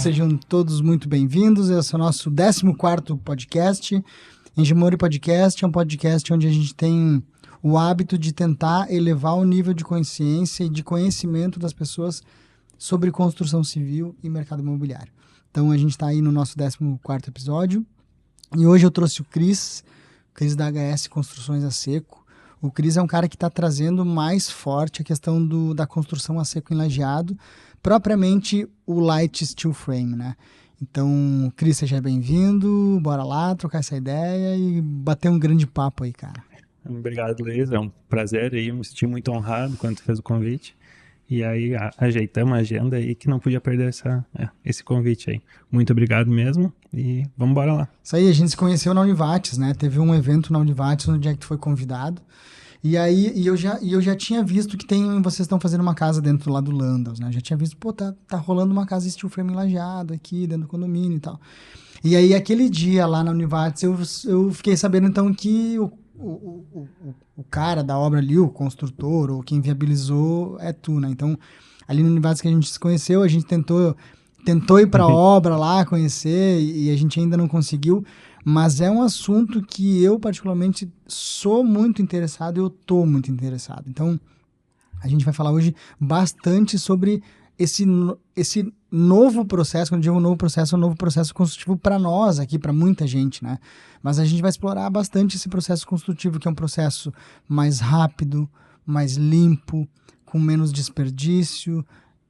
sejam todos muito bem-vindos. Esse é o nosso 14º podcast. Engimori Podcast é um podcast onde a gente tem o hábito de tentar elevar o nível de consciência e de conhecimento das pessoas sobre construção civil e mercado imobiliário. Então, a gente está aí no nosso 14º episódio e hoje eu trouxe o Cris da HS Construções a Seco. O Cris é um cara que está trazendo mais forte a questão da construção a seco em lajeado, propriamente o Light Steel Frame, né? Então, Cris, seja bem-vindo, bora lá trocar essa ideia e bater um grande papo aí, cara. Obrigado, Luiz, é um prazer aí, me senti muito honrado quando tu fez o convite. E aí ajeitamos a agenda aí que não podia perder esse convite aí. Muito obrigado mesmo e vamos embora lá. Isso aí, a gente se conheceu na Univates, né? Teve um evento na Univates no dia que tu foi convidado. E aí eu já tinha visto que vocês estão fazendo uma casa dentro lá do Landaus, né? Eu já tinha visto, tá rolando uma casa steel frame lajeado aqui dentro do condomínio e tal. E aí aquele dia lá na Univates eu fiquei sabendo então que o cara da obra ali, o construtor, ou quem viabilizou é tu, né? Então, ali no Univates que a gente se conheceu, a gente tentou ir para a obra lá, conhecer, e a gente ainda não conseguiu, mas é um assunto que eu particularmente sou muito interessado e eu tô muito interessado. Então, a gente vai falar hoje bastante sobre esse novo processo. Quando eu digo novo processo, é um novo processo construtivo para nós aqui, para muita gente, né? Mas a gente vai explorar bastante esse processo construtivo, que é um processo mais rápido, mais limpo, com menos desperdício,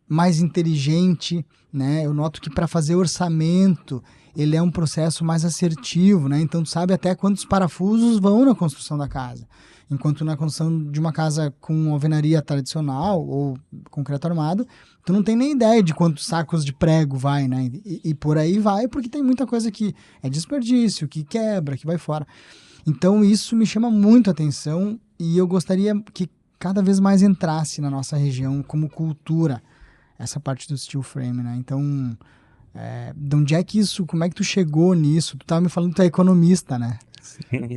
mais inteligente, né? Eu noto que para fazer orçamento, ele é um processo mais assertivo, né? Então tu sabe até quantos parafusos vão na construção da casa. Enquanto na construção de uma casa com alvenaria tradicional ou concreto armado, tu não tem nem ideia de quantos sacos de prego vai, né? E por aí vai, porque tem muita coisa que é desperdício, que quebra, que vai fora. Então isso me chama muito a atenção e eu gostaria que cada vez mais entrasse na nossa região como cultura essa parte do steel frame, né? Então, de onde é que como é que tu chegou nisso? Tu tava me falando que tu é economista, né?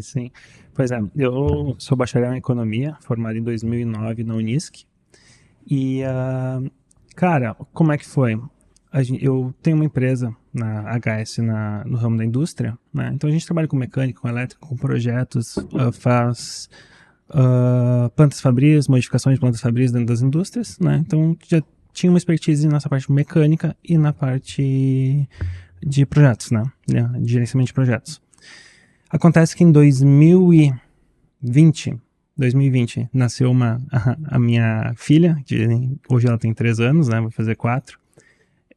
Sim. Pois é, eu sou bacharel em economia, formado em 2009 na Unisc. E, cara, como é que foi? Eu tenho uma empresa na HS, no ramo da indústria, né? Então a gente trabalha com mecânica, com elétrica, com projetos, faz plantas fabris, modificações de plantas fabris dentro das indústrias, né? Então já tinha uma expertise nessa parte mecânica e na parte de projetos, né? De gerenciamento de projetos. Acontece que em 2020 nasceu a minha filha, hoje ela tem 3 anos, né? Vai fazer 4.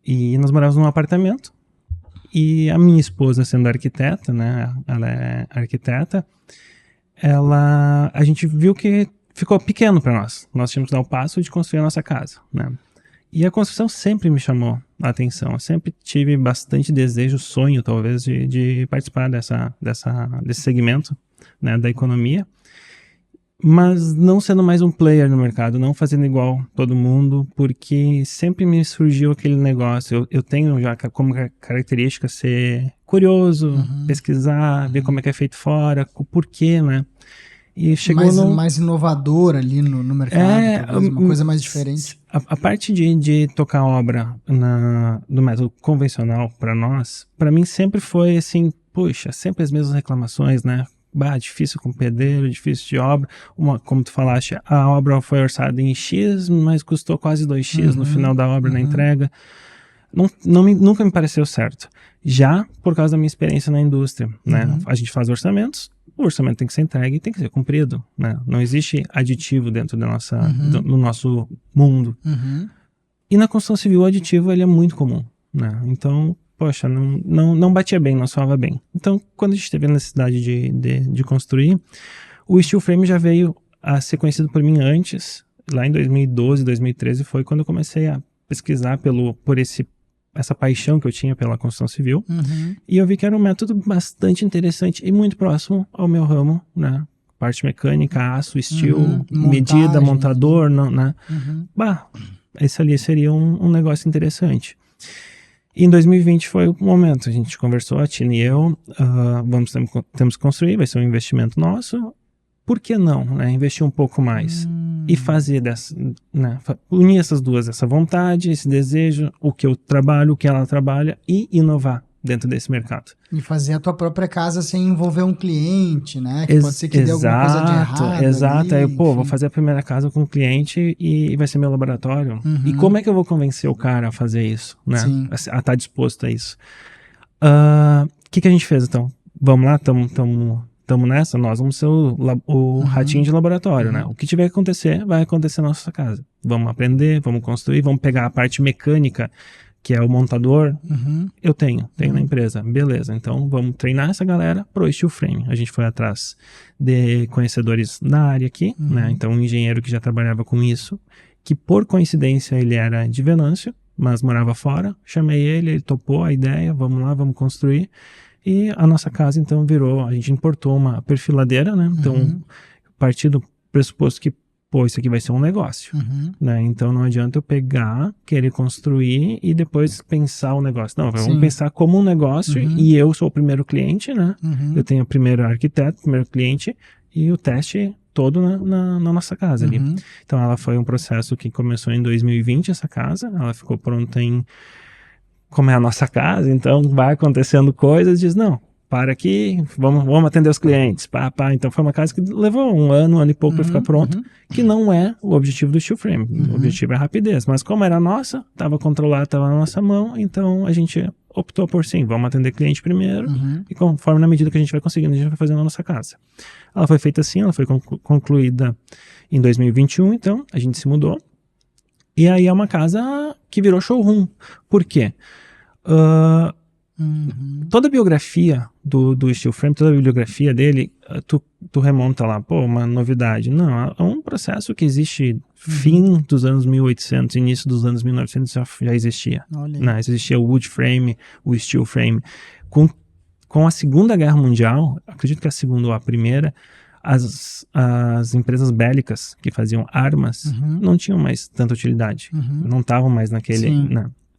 E nós morávamos num apartamento. E a minha esposa, sendo arquiteta, né? Ela é arquiteta. A gente viu que ficou pequeno para nós. Nós tínhamos que dar o passo de construir a nossa casa, né? E a construção sempre me chamou a atenção. Eu sempre tive bastante desejo, sonho, talvez, de participar desse segmento, né, da economia. Mas não sendo mais um player no mercado, não fazendo igual todo mundo, porque sempre me surgiu aquele negócio. Eu tenho já como característica ser curioso, pesquisar, ver como é que é feito fora, o porquê, né? E chegou mais inovador ali no mercado, talvez, uma coisa mais diferente. A parte de tocar obra no método convencional para mim sempre foi assim, puxa, sempre as mesmas reclamações, né? Difícil com pedreiro, difícil de obra. Como tu falaste, a obra foi orçada em X, mas custou quase 2X no final da obra, na entrega. Nunca me pareceu certo. Já por causa da minha experiência na indústria, né? A gente faz orçamentos, o orçamento tem que ser entregue e tem que ser cumprido, né? Não existe aditivo dentro do nosso mundo. E na construção civil o aditivo ele é muito comum, né? Então, poxa, não batia bem, não soava bem. Então, quando a gente teve a necessidade de construir, o steel frame já veio a ser conhecido por mim antes. Lá em 2012, 2013 foi quando eu comecei a pesquisar por essa paixão que eu tinha pela construção civil. E eu vi que era um método bastante interessante e muito próximo ao meu ramo, né? Parte mecânica, aço, steel, medida, montador, né? Esse ali seria um negócio interessante. E em 2020 foi o momento, a gente conversou, a Tina e eu, temos que construir, vai ser um investimento nosso, por que não, né? Investir um pouco mais e fazer dessa, né? Unir essas duas, essa vontade, esse desejo, o que eu trabalho, o que ela trabalha e inovar dentro desse mercado. E fazer a tua própria casa sem envolver um cliente, né? Que pode ser que dê alguma coisa de errado Exato. ali, Aí, pô, vou enfim. fazer a primeira casa com um cliente e vai ser meu laboratório. E como é que eu vou convencer o cara a fazer isso, né? Sim. A estar disposto a isso. O que a gente fez, então? Vamos lá, tamo nessa, nós vamos ser o ratinho de laboratório, né? O que tiver que acontecer, vai acontecer na nossa casa. Vamos aprender, vamos construir, vamos pegar a parte mecânica, que é o montador, eu tenho na empresa. Beleza, então vamos treinar essa galera pro steel frame. A gente foi atrás de conhecedores na área aqui, né? Então um engenheiro que já trabalhava com isso, que por coincidência ele era de Venâncio, mas morava fora. Chamei ele topou a ideia, vamos lá, vamos construir. E a nossa casa então virou, a gente importou uma perfiladeira, né? Então, a partir do pressuposto que, pô, isso aqui vai ser um negócio, né? Então não adianta eu pegar, querer construir e depois pensar o negócio. Não, vamos pensar como um negócio e eu sou o primeiro cliente, né? Eu tenho o primeiro arquiteto, o primeiro cliente e o teste todo na nossa casa ali. Então ela foi um processo que começou em 2020, essa casa, ela ficou pronta como é a nossa casa, então vai acontecendo coisas, diz, não, para aqui, vamos atender os clientes, então foi uma casa que levou um ano e pouco para ficar pronto, que não é o objetivo do steel frame, o objetivo é a rapidez, mas como era nossa, estava controlada, estava na nossa mão, então a gente optou por sim, vamos atender cliente primeiro, e conforme na medida que a gente vai conseguindo, a gente vai fazendo a nossa casa. Ela foi feita assim, ela foi concluída em 2021, então a gente se mudou, e aí é uma casa que virou showroom. Por quê? Toda a biografia do steel frame, toda a bibliografia dele, tu remonta lá, pô, uma novidade. Não, é um processo que existe fim dos anos 1800, início dos anos 1900 já existia. Não, existia o wood frame, o steel frame. Com a Segunda Guerra Mundial, acredito que a segunda ou a primeira, as empresas bélicas que faziam armas não tinham mais tanta utilidade. Não estavam mais naquele...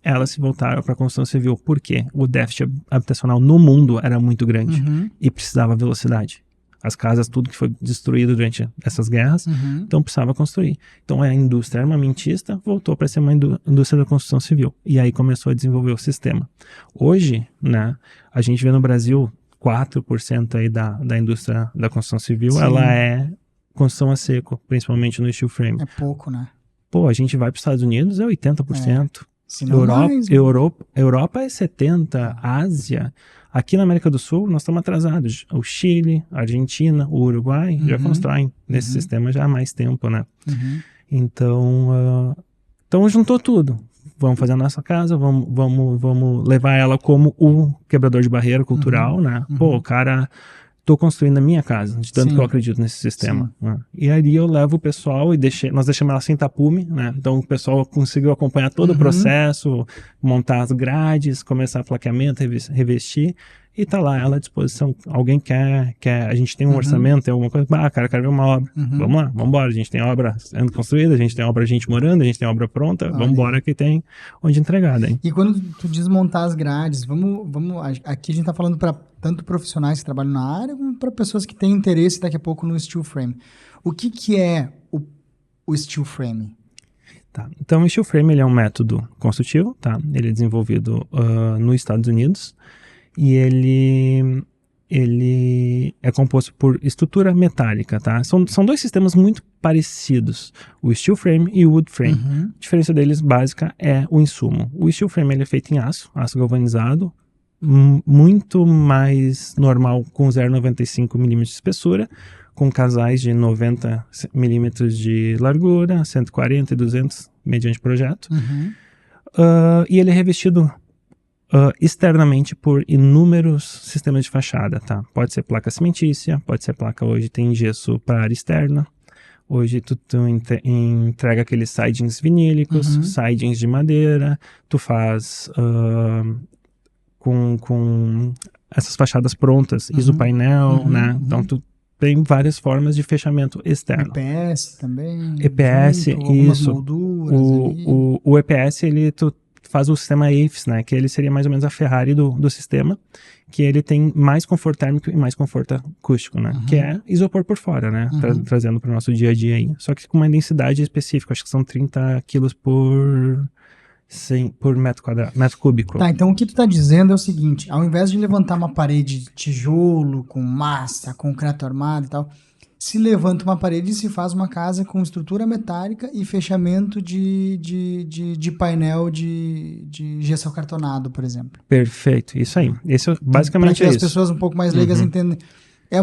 Elas se voltaram para a construção civil. Por quê? O déficit habitacional no mundo era muito grande e precisava velocidade. As casas, tudo que foi destruído durante essas guerras, então precisava construir. Então a indústria armamentista voltou para ser uma indústria da construção civil. E aí começou a desenvolver o sistema. Hoje, né, a gente vê no Brasil 4% aí da indústria da construção civil, ela é construção a seco, principalmente no steel frame. É pouco, né? Pô, a gente vai para os Estados Unidos, é 80%. Europa é 70%, Ásia. Aqui na América do Sul, nós estamos atrasados. O Chile, a Argentina, o Uruguai já constroem nesse sistema já há mais tempo, né? Então juntou tudo. Vamos fazer a nossa casa, vamos levar ela como o quebrador de barreira cultural, né? Pô, cara... Estou construindo a minha casa, de tanto que eu acredito nesse sistema. Né? E aí eu levo o pessoal e nós deixamos ela sem tapume, né? Então o pessoal conseguiu acompanhar todo o processo, montar as grades, começar plaqueamento, revestir, e tá lá ela à disposição. Alguém quer a gente tem um orçamento, tem alguma coisa, cara, quero ver uma obra. Vamos lá, vamos embora. A gente tem obra sendo construída, a gente tem obra gente morando, a gente tem obra pronta, vamos embora que tem onde entregar. Daí. E quando tu diz montar as grades, aqui a gente tá falando para tanto profissionais que trabalham na área, como para pessoas que têm interesse daqui a pouco no steel frame. O que é o steel frame? Tá. Então o steel frame ele é um método construtivo, tá? Ele é desenvolvido nos Estados Unidos. E ele é composto por estrutura metálica, tá? São dois sistemas muito parecidos, o steel frame e o wood frame. A diferença deles básica é o insumo. O steel frame ele é feito em aço galvanizado, muito mais normal com 0,95 mm de espessura, com casais de 90 mm de largura, 140 e 200 mediante projeto. E ele é revestido externamente por inúmeros sistemas de fachada, tá? Pode ser placa cimentícia, pode ser placa, hoje tem gesso para área externa, hoje tu entrega aqueles sidings vinílicos, sidings de madeira, tu faz com essas fachadas prontas, isopainel, né? Então tu tem várias formas de fechamento externo. EPS também. EPS, junto, isso. Molduras o EPS, ele tu faz o sistema AIFS, né? Que ele seria mais ou menos a Ferrari do sistema, que ele tem mais conforto térmico e mais conforto acústico, né? Que é isopor por fora, né? Trazendo para o nosso dia a dia aí. Só que com uma densidade específica, acho que são 30 quilos por metro cúbico. Tá, então o que tu tá dizendo é o seguinte, ao invés de levantar uma parede de tijolo, com massa, concreto armado e tal, se levanta uma parede e se faz uma casa com estrutura metálica e fechamento de painel de gesso acartonado, por exemplo. Perfeito, isso aí. Esse basicamente Para que é as isso. pessoas um pouco mais leigas entendam. É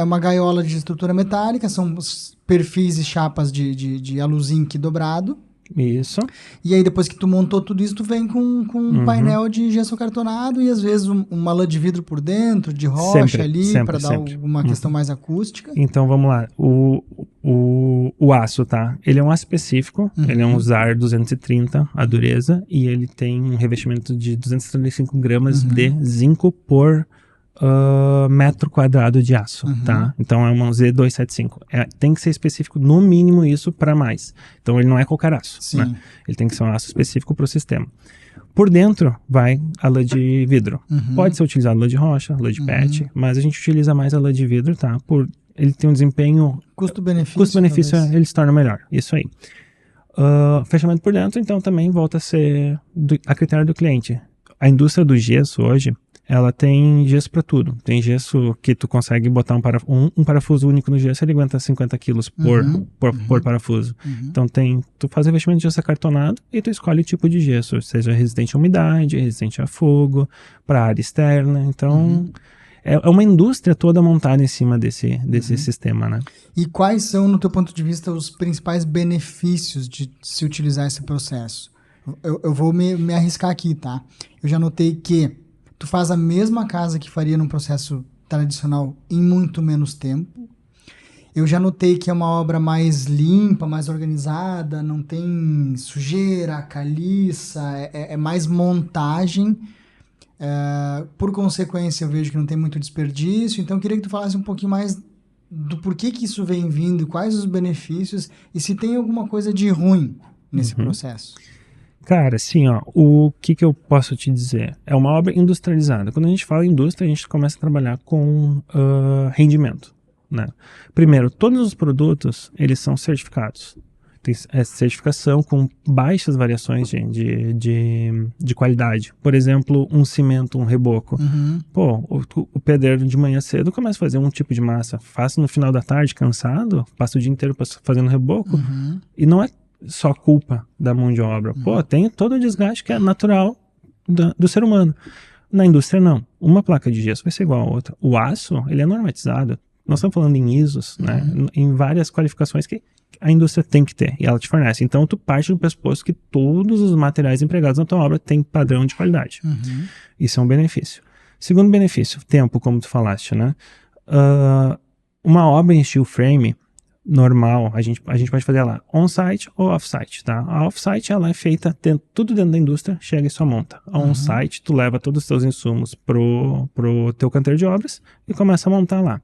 uma gaiola de estrutura metálica, são os perfis e chapas de aluzinque dobrado. Isso. E aí, depois que tu montou tudo isso, tu vem com um painel de gesso acartonado e às vezes uma lã de vidro por dentro, de rocha para dar uma questão mais acústica. Então, vamos lá. O aço, tá? Ele é um aço específico, ele é um ZAR 230, a dureza, e ele tem um revestimento de 235 gramas de zinco por metro quadrado de aço, tá? Então é uma Z275. Tem que ser específico, no mínimo isso, para mais. Então ele não é qualquer aço, né? Ele tem que ser um aço específico para o sistema. Por dentro vai a lã de vidro. Pode ser utilizado lã de rocha, lã de PET, mas a gente utiliza mais a lã de vidro, tá? Ele tem um desempenho... Custo-benefício ele se torna melhor. Isso aí. Fechamento por dentro, então também volta a ser a critério do cliente. A indústria do gesso hoje, ela tem gesso para tudo. Tem gesso que tu consegue botar um parafuso único no gesso, ele aguenta 50 quilos por parafuso. Então tu faz revestimento de gesso acartonado e tu escolhe o tipo de gesso, seja resistente à umidade, resistente a fogo, para área externa. Então é uma indústria toda montada em cima desse sistema, né? E quais são, no teu ponto de vista, os principais benefícios de se utilizar esse processo? Eu vou me arriscar aqui, tá? Eu já notei que tu faz a mesma casa que faria num processo tradicional em muito menos tempo. Eu já notei que é uma obra mais limpa, mais organizada, não tem sujeira, caliça, é mais montagem. Por consequência, eu vejo que não tem muito desperdício. Então, eu queria que tu falasse um pouquinho mais do porquê que isso vem vindo, quais os benefícios e se tem alguma coisa de ruim nesse processo. Cara, assim, ó, o que eu posso te dizer? É uma obra industrializada. Quando a gente fala indústria, a gente começa a trabalhar com rendimento, né? Primeiro, todos os produtos, eles são certificados. Tem certificação com baixas variações de qualidade. Por exemplo, um cimento, um reboco. Pô, o pedreiro de manhã cedo começa a fazer um tipo de massa. Faz no final da tarde, cansado, passa o dia inteiro fazendo reboco. E não é só culpa da mão de obra. Pô, tem todo o desgaste que é natural do ser humano. Na indústria, não. Uma placa de gesso vai ser igual a outra. O aço, ele é normatizado. Nós estamos falando em ISOs, né? Em várias qualificações que a indústria tem que ter e ela te fornece. Então, tu parte do pressuposto que todos os materiais empregados na tua obra têm padrão de qualidade. Isso é um benefício. Segundo benefício, tempo, como tu falaste, né? Uma obra em steel frame normal, a gente pode fazer ela on-site ou off-site, tá? A off-site, ela é feita tudo dentro da indústria, chega e só monta. A on-site, tu leva todos os teus insumos pro teu canteiro de obras e começa a montar lá.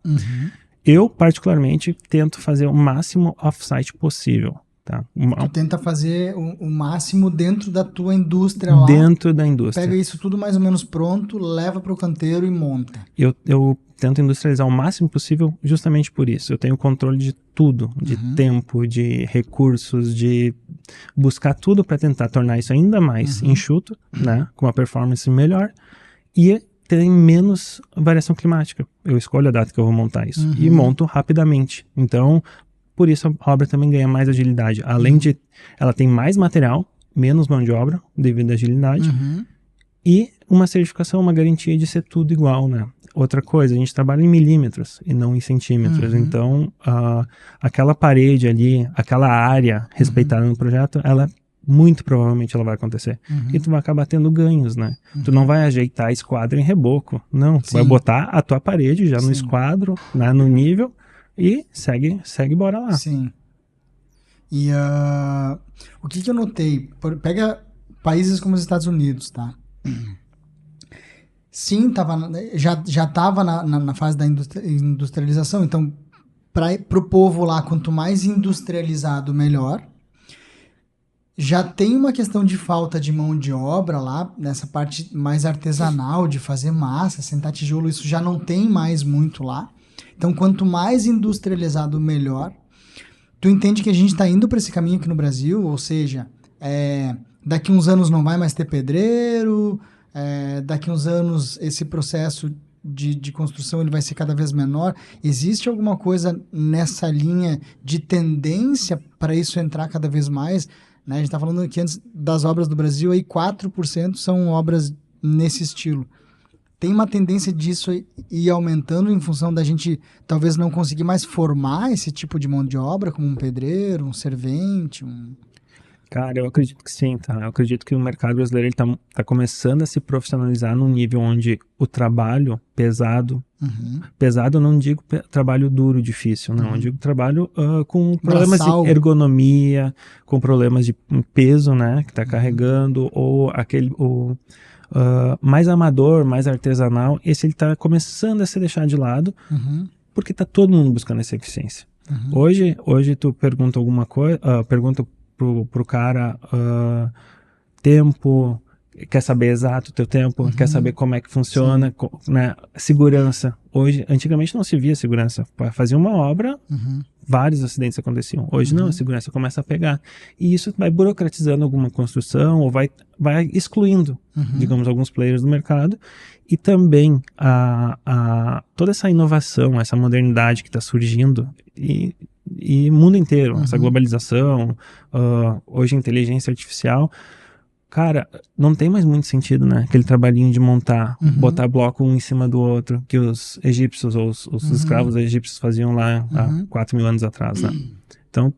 Eu, particularmente, tento fazer o máximo off-site possível, tá? Tu tenta fazer o máximo dentro da tua indústria lá. Dentro da indústria. Pega isso tudo mais ou menos pronto, leva pro canteiro e monta. Eu tento industrializar o máximo possível justamente por isso. Eu tenho controle de tudo, de tempo, de recursos, de buscar tudo para tentar tornar isso ainda mais enxuto, né? Com uma performance melhor e ter menos variação climática. Eu escolho a data que eu vou montar isso e monto rapidamente. Então, por isso a obra também ganha mais agilidade. Além de ela tem mais material, menos mão de obra devido à agilidade e uma certificação, uma garantia de ser tudo igual, né? Outra coisa, a gente trabalha em milímetros e não em centímetros. Então, aquela parede ali, aquela área respeitada no projeto, ela muito provavelmente ela vai acontecer. E tu vai acabar tendo ganhos, né? Tu não vai ajeitar esquadro em reboco. Não, tu vai botar a tua parede já no esquadro, né, no nível e segue bora lá. Sim. E o que eu notei? Pega países como os Estados Unidos, tá? Sim, já estava na fase da industrialização, então para o povo lá, quanto mais industrializado, melhor. já tem uma questão de falta de mão de obra lá, nessa parte mais artesanal de fazer massa, sentar tijolo, isso já não tem mais muito lá. Então, quanto mais industrializado, melhor. Tu entende que a gente está indo para esse caminho aqui no Brasil, ou seja, daqui uns anos não vai mais ter pedreiro, daqui uns anos esse processo de construção ele vai ser cada vez menor. Existe alguma coisa nessa linha de tendência para isso entrar cada vez mais? Né? A gente está falando aqui antes das obras do Brasil, aí 4% são obras nesse estilo. Tem uma tendência disso ir aumentando em função da gente talvez não conseguir mais formar esse tipo de mão de obra, como um pedreiro, um servente, Cara, eu acredito que sim, tá? Eu acredito que o mercado brasileiro ele tá começando a se profissionalizar num nível onde o trabalho pesado, pesado eu não digo trabalho duro, difícil, não. Eu digo trabalho com problemas braçal, de ergonomia, com problemas de peso, né, que tá carregando, ou aquele... mais amador, mais artesanal, esse ele tá começando a se deixar de lado, porque tá todo mundo buscando essa eficiência. Hoje tu pergunta alguma coisa, pergunta pro cara tempo, quer saber exato o teu tempo, quer saber como é que funciona, né? Segurança. Hoje, antigamente não se via segurança. Fazia uma obra, vários acidentes aconteciam. Hoje não, a segurança começa a pegar. E isso vai burocratizando alguma construção ou vai excluindo, digamos, alguns players do mercado. E também toda essa inovação, essa modernidade que está surgindo e mundo inteiro, essa globalização, hoje inteligência artificial, cara, não tem mais muito sentido, né? Aquele trabalhinho de montar, botar bloco um em cima do outro, que os egípcios ou os escravos egípcios faziam lá há 4 mil anos atrás, né? Então,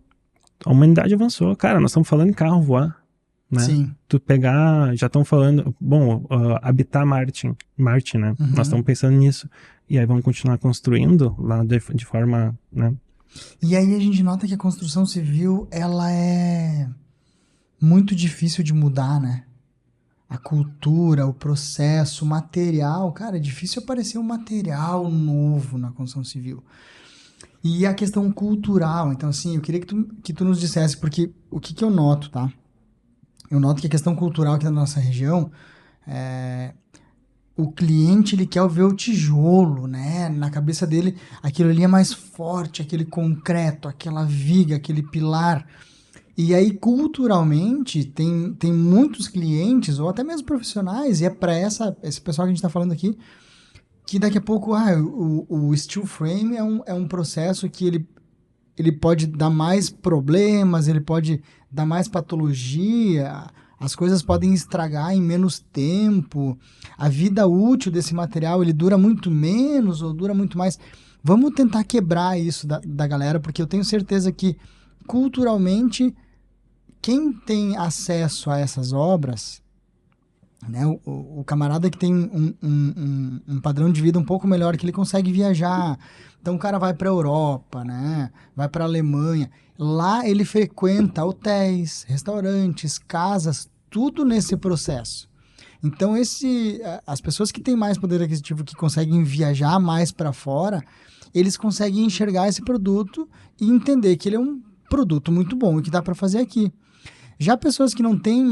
a humanidade avançou. Cara, nós estamos falando em carro voar, né? Sim. Tu pegar, já estão falando, habitar Marte, né? Nós estamos pensando nisso. E aí vamos continuar construindo lá de forma, né? E aí a gente nota que a construção civil, ela é muito difícil de mudar, né? A cultura, o processo, o material. Cara, é difícil aparecer um material novo na construção civil. E a questão cultural. Então, assim, eu queria que tu nos dissesse, porque o que eu noto, tá? Eu noto que a questão cultural aqui na nossa região, o cliente, ele quer ver o tijolo, né? Na cabeça dele, aquilo ali é mais forte, aquele concreto, aquela viga, aquele pilar. E aí, culturalmente, tem muitos clientes, ou até mesmo profissionais, e é para esse pessoal que a gente está falando aqui, que daqui a pouco, o steel frame é um processo que ele pode dar mais problemas, ele pode dar mais patologia, as coisas podem estragar em menos tempo, a vida útil desse material, ele dura muito menos ou dura muito mais. Vamos tentar quebrar isso da galera, porque eu tenho certeza que, culturalmente, quem tem acesso a essas obras, né, o camarada que tem um padrão de vida um pouco melhor, que ele consegue viajar, então o cara vai para a Europa, né, vai para a Alemanha, lá ele frequenta hotéis, restaurantes, casas, tudo nesse processo. Então as pessoas que têm mais poder aquisitivo, que conseguem viajar mais para fora, eles conseguem enxergar esse produto e entender que ele é um produto muito bom e que dá para fazer aqui. Já pessoas que não têm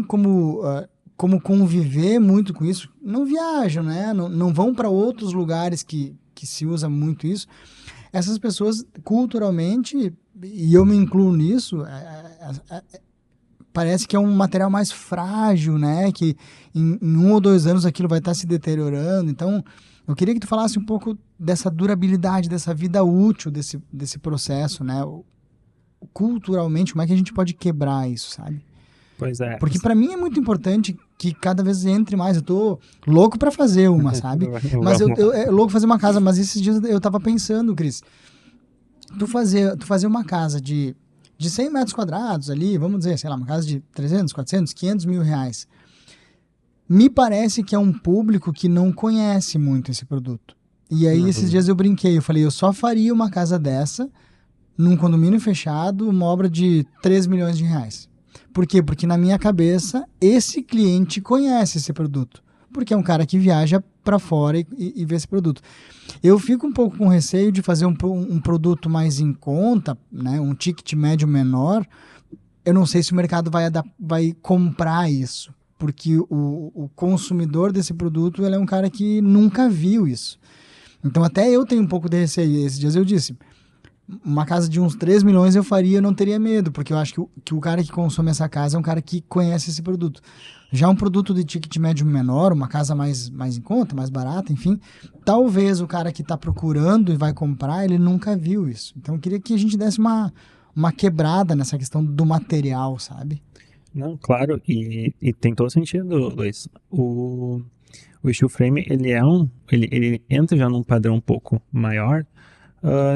como conviver muito com isso, não viajam, né? Não vão para outros lugares que se usa muito isso. Essas pessoas, culturalmente, e eu me incluo nisso, parece que é um material mais frágil, né? Que em 1 ou 2 anos aquilo vai estar se deteriorando. Então, eu queria que tu falasse um pouco dessa durabilidade, dessa vida útil desse processo, né? Culturalmente, como é que a gente pode quebrar isso, sabe? Pois é. Porque para mim é muito importante que cada vez entre mais. Eu tô louco para fazer uma, sabe? Mas eu louco fazer uma casa. Mas esses dias eu tava pensando, Cris, tu fazer uma casa de 100 metros quadrados ali, vamos dizer, sei lá, uma casa de 300, 400, 500 mil reais. Me parece que é um público que não conhece muito esse produto. E aí esses dias eu brinquei, eu falei, eu só faria uma casa dessa num condomínio fechado, uma obra de 3 milhões de reais. Por quê? Porque na minha cabeça, esse cliente conhece esse produto. Porque é um cara que viaja para fora e vê esse produto. Eu fico um pouco com receio de fazer um produto mais em conta, né? Um ticket médio menor, eu não sei se o mercado vai comprar isso, porque o consumidor desse produto, ele é um cara que nunca viu isso. Então até eu tenho um pouco de receio. Esses dias eu disse, uma casa de uns 3 milhões eu faria, eu não teria medo, porque eu acho que o cara que consome essa casa é um cara que conhece esse produto. Já um produto de ticket médio menor, uma casa mais em conta, mais barata, enfim, talvez o cara que está procurando e vai comprar, ele nunca viu isso. Então eu queria que a gente desse uma quebrada nessa questão do material, sabe? Não, claro, e tem todo sentido, Luiz. O steel frame, ele entra já num padrão um pouco maior,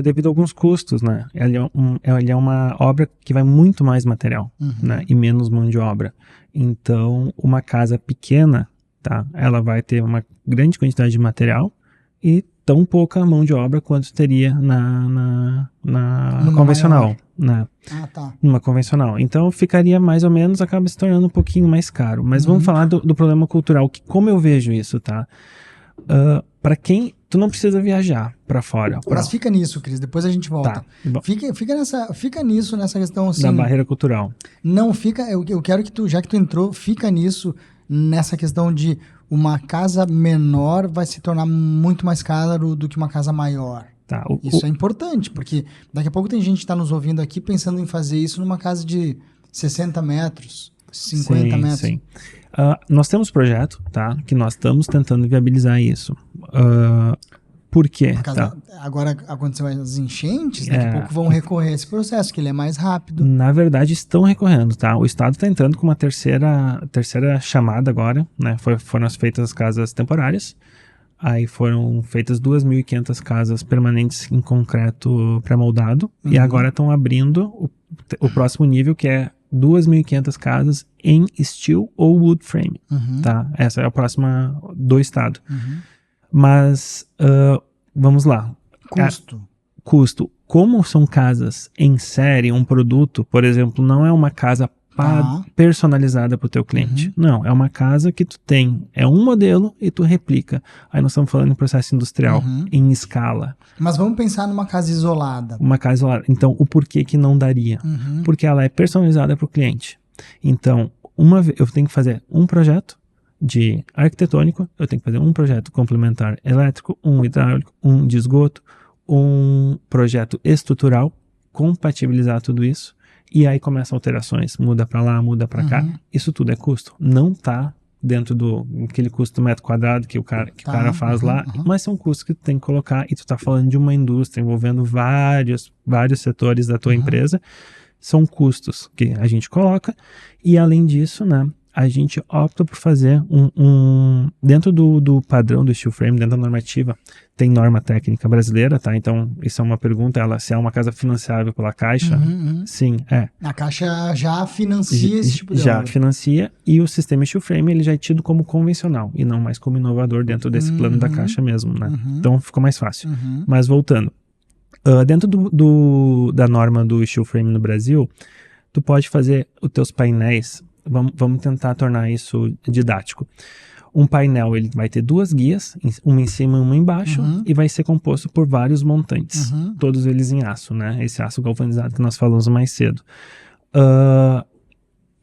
devido a alguns custos, né? Ele é uma obra que vai muito mais material, né? E menos mão de obra. Então, uma casa pequena, tá? Ela vai ter uma grande quantidade de material e tão pouca mão de obra quanto teria na convencional, né? Tá. Numa convencional. Então, ficaria mais ou menos, acaba se tornando um pouquinho mais caro. Mas vamos falar do problema cultural, que como eu vejo isso, tá? Para quem... Tu não precisa viajar para fora. Mas fica nisso, Cris. Depois a gente volta. Tá. Fica nisso, nessa questão assim... Da barreira cultural. Não, fica... Eu quero que tu, já que tu entrou, fica nisso, nessa questão de uma casa menor vai se tornar muito mais caro do que uma casa maior. Tá. Isso é importante, porque daqui a pouco tem gente que está nos ouvindo aqui pensando em fazer isso numa casa de 60 metros, 50 metros. Sim. Nós temos projeto, tá? Que nós estamos tentando viabilizar isso. Por quê? Agora aconteceu as enchentes, daqui a pouco vão recorrer a esse processo, que ele é mais rápido. Na verdade, estão recorrendo, tá? O Estado está entrando com uma terceira chamada agora, né? Foram feitas as casas temporárias, aí foram feitas 2.500 casas permanentes em concreto pré-moldado, e agora estão abrindo o próximo nível, que é 2.500 casas em steel ou wood frame, tá? Essa é a próxima do Estado. Mas, vamos lá. Custo. Como são casas em série, um produto, por exemplo, não é uma casa personalizada para o teu cliente. Não, é uma casa que tu tem, é um modelo e tu replica. Aí nós estamos falando em processo industrial, em escala. Mas vamos pensar numa casa isolada. Uma casa isolada. Então, o porquê que não daria? Porque ela é personalizada para o cliente. Então, eu tenho que fazer um projeto de arquitetônico, eu tenho que fazer um projeto complementar elétrico, um hidráulico, um de esgoto, um projeto estrutural, compatibilizar tudo isso. E aí começam alterações, muda para lá, muda para cá. Isso tudo é custo. Não tá dentro daquele custo do metro quadrado que o cara faz lá, mas são custos que tu tem que colocar, e tu tá falando de uma indústria envolvendo vários setores da tua empresa. São custos que a gente coloca, e além disso, né, a gente opta por fazer dentro do padrão do steel frame, dentro da normativa, tem norma técnica brasileira, tá? Então, isso é uma pergunta, se é uma casa financiável pela Caixa, sim, é. A Caixa já financia esse tipo de obra. Já financia, e o sistema steel frame, ele já é tido como convencional, e não mais como inovador dentro desse plano da Caixa mesmo, né? Então, ficou mais fácil. Mas voltando, dentro da norma do steel frame no Brasil, tu pode fazer os teus painéis. Vamos tentar tornar isso didático. Um painel, ele vai ter 2 guias, uma em cima e uma embaixo, e vai ser composto por vários montantes, todos eles em aço, né? Esse aço galvanizado que nós falamos mais cedo.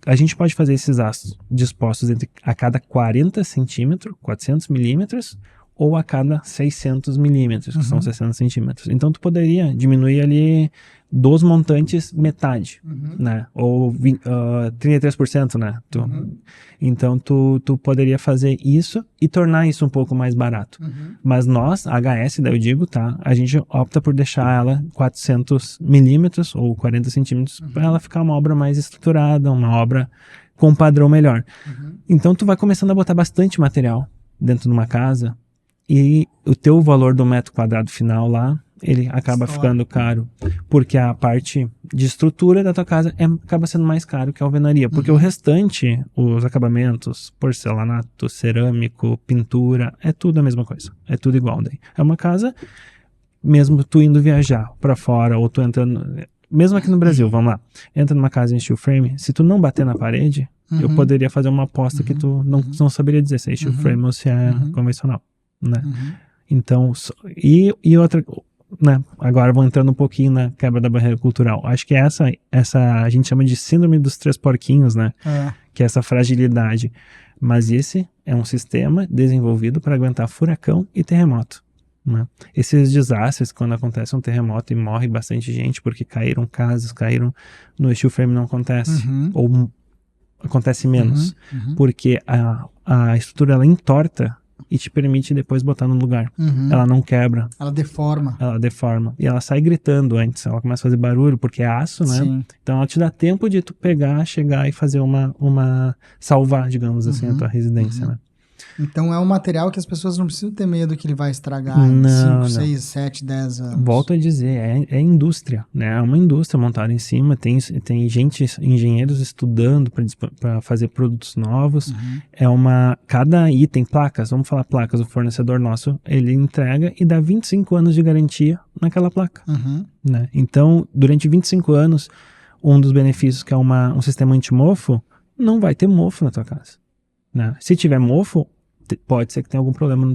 A gente pode fazer esses aços dispostos a cada 40 centímetros, 400 milímetros, ou a cada 600 milímetros, que são 60 centímetros. Então, tu poderia diminuir ali dos montantes metade, né? Ou 33%, né? Então, tu poderia fazer isso e tornar isso um pouco mais barato. Mas nós, a HS, daí eu digo, tá? A gente opta por deixar ela 400 milímetros ou 40 centímetros para ela ficar uma obra mais estruturada, uma obra com um padrão melhor. Então, tu vai começando a botar bastante material dentro de uma casa, e o teu valor do metro quadrado final lá, ele acaba ficando caro, porque a parte de estrutura da tua casa acaba sendo mais caro que a alvenaria, porque o restante, os acabamentos, porcelanato, cerâmico, pintura, é tudo a mesma coisa, é tudo igual daí. É uma casa, mesmo tu indo viajar para fora, ou tu entrando, mesmo aqui no Brasil, vamos lá, entra numa casa em steel frame, se tu não bater na parede, eu poderia fazer uma aposta que tu não saberia dizer se é steel frame ou se é convencional, né? Então, e outra, né, agora vou entrando um pouquinho na quebra da barreira cultural. Acho que essa a gente chama de síndrome dos 3 porquinhos, né? Que é essa fragilidade. Mas esse é um sistema desenvolvido para aguentar furacão e terremoto, né? Esses desastres, quando acontece um terremoto e morre bastante gente porque caíram casas, caíram no steel frame, não acontece. Ou acontece menos. Porque a estrutura, ela entorta e te permite depois botar no lugar. Ela não quebra. Ela deforma. Ela deforma. E ela sai gritando antes. Ela começa a fazer barulho, porque é aço, né? Sim. Então ela te dá tempo de tu pegar, chegar e fazer salvar, digamos assim, a tua residência, né? Então é um material que as pessoas não precisam ter medo que ele vai estragar em Não, 5, 6, 7, 10 anos. Volto a dizer, é indústria, né? É uma indústria montada em cima, tem gente, engenheiros estudando para fazer produtos novos. Cada item, placas, vamos falar placas, o fornecedor nosso, ele entrega e dá 25 anos de garantia naquela placa, né? Então, durante 25 anos, um dos benefícios que é um sistema antimofo, não vai ter mofo na tua casa, né? Se tiver mofo, pode ser que tenha algum problema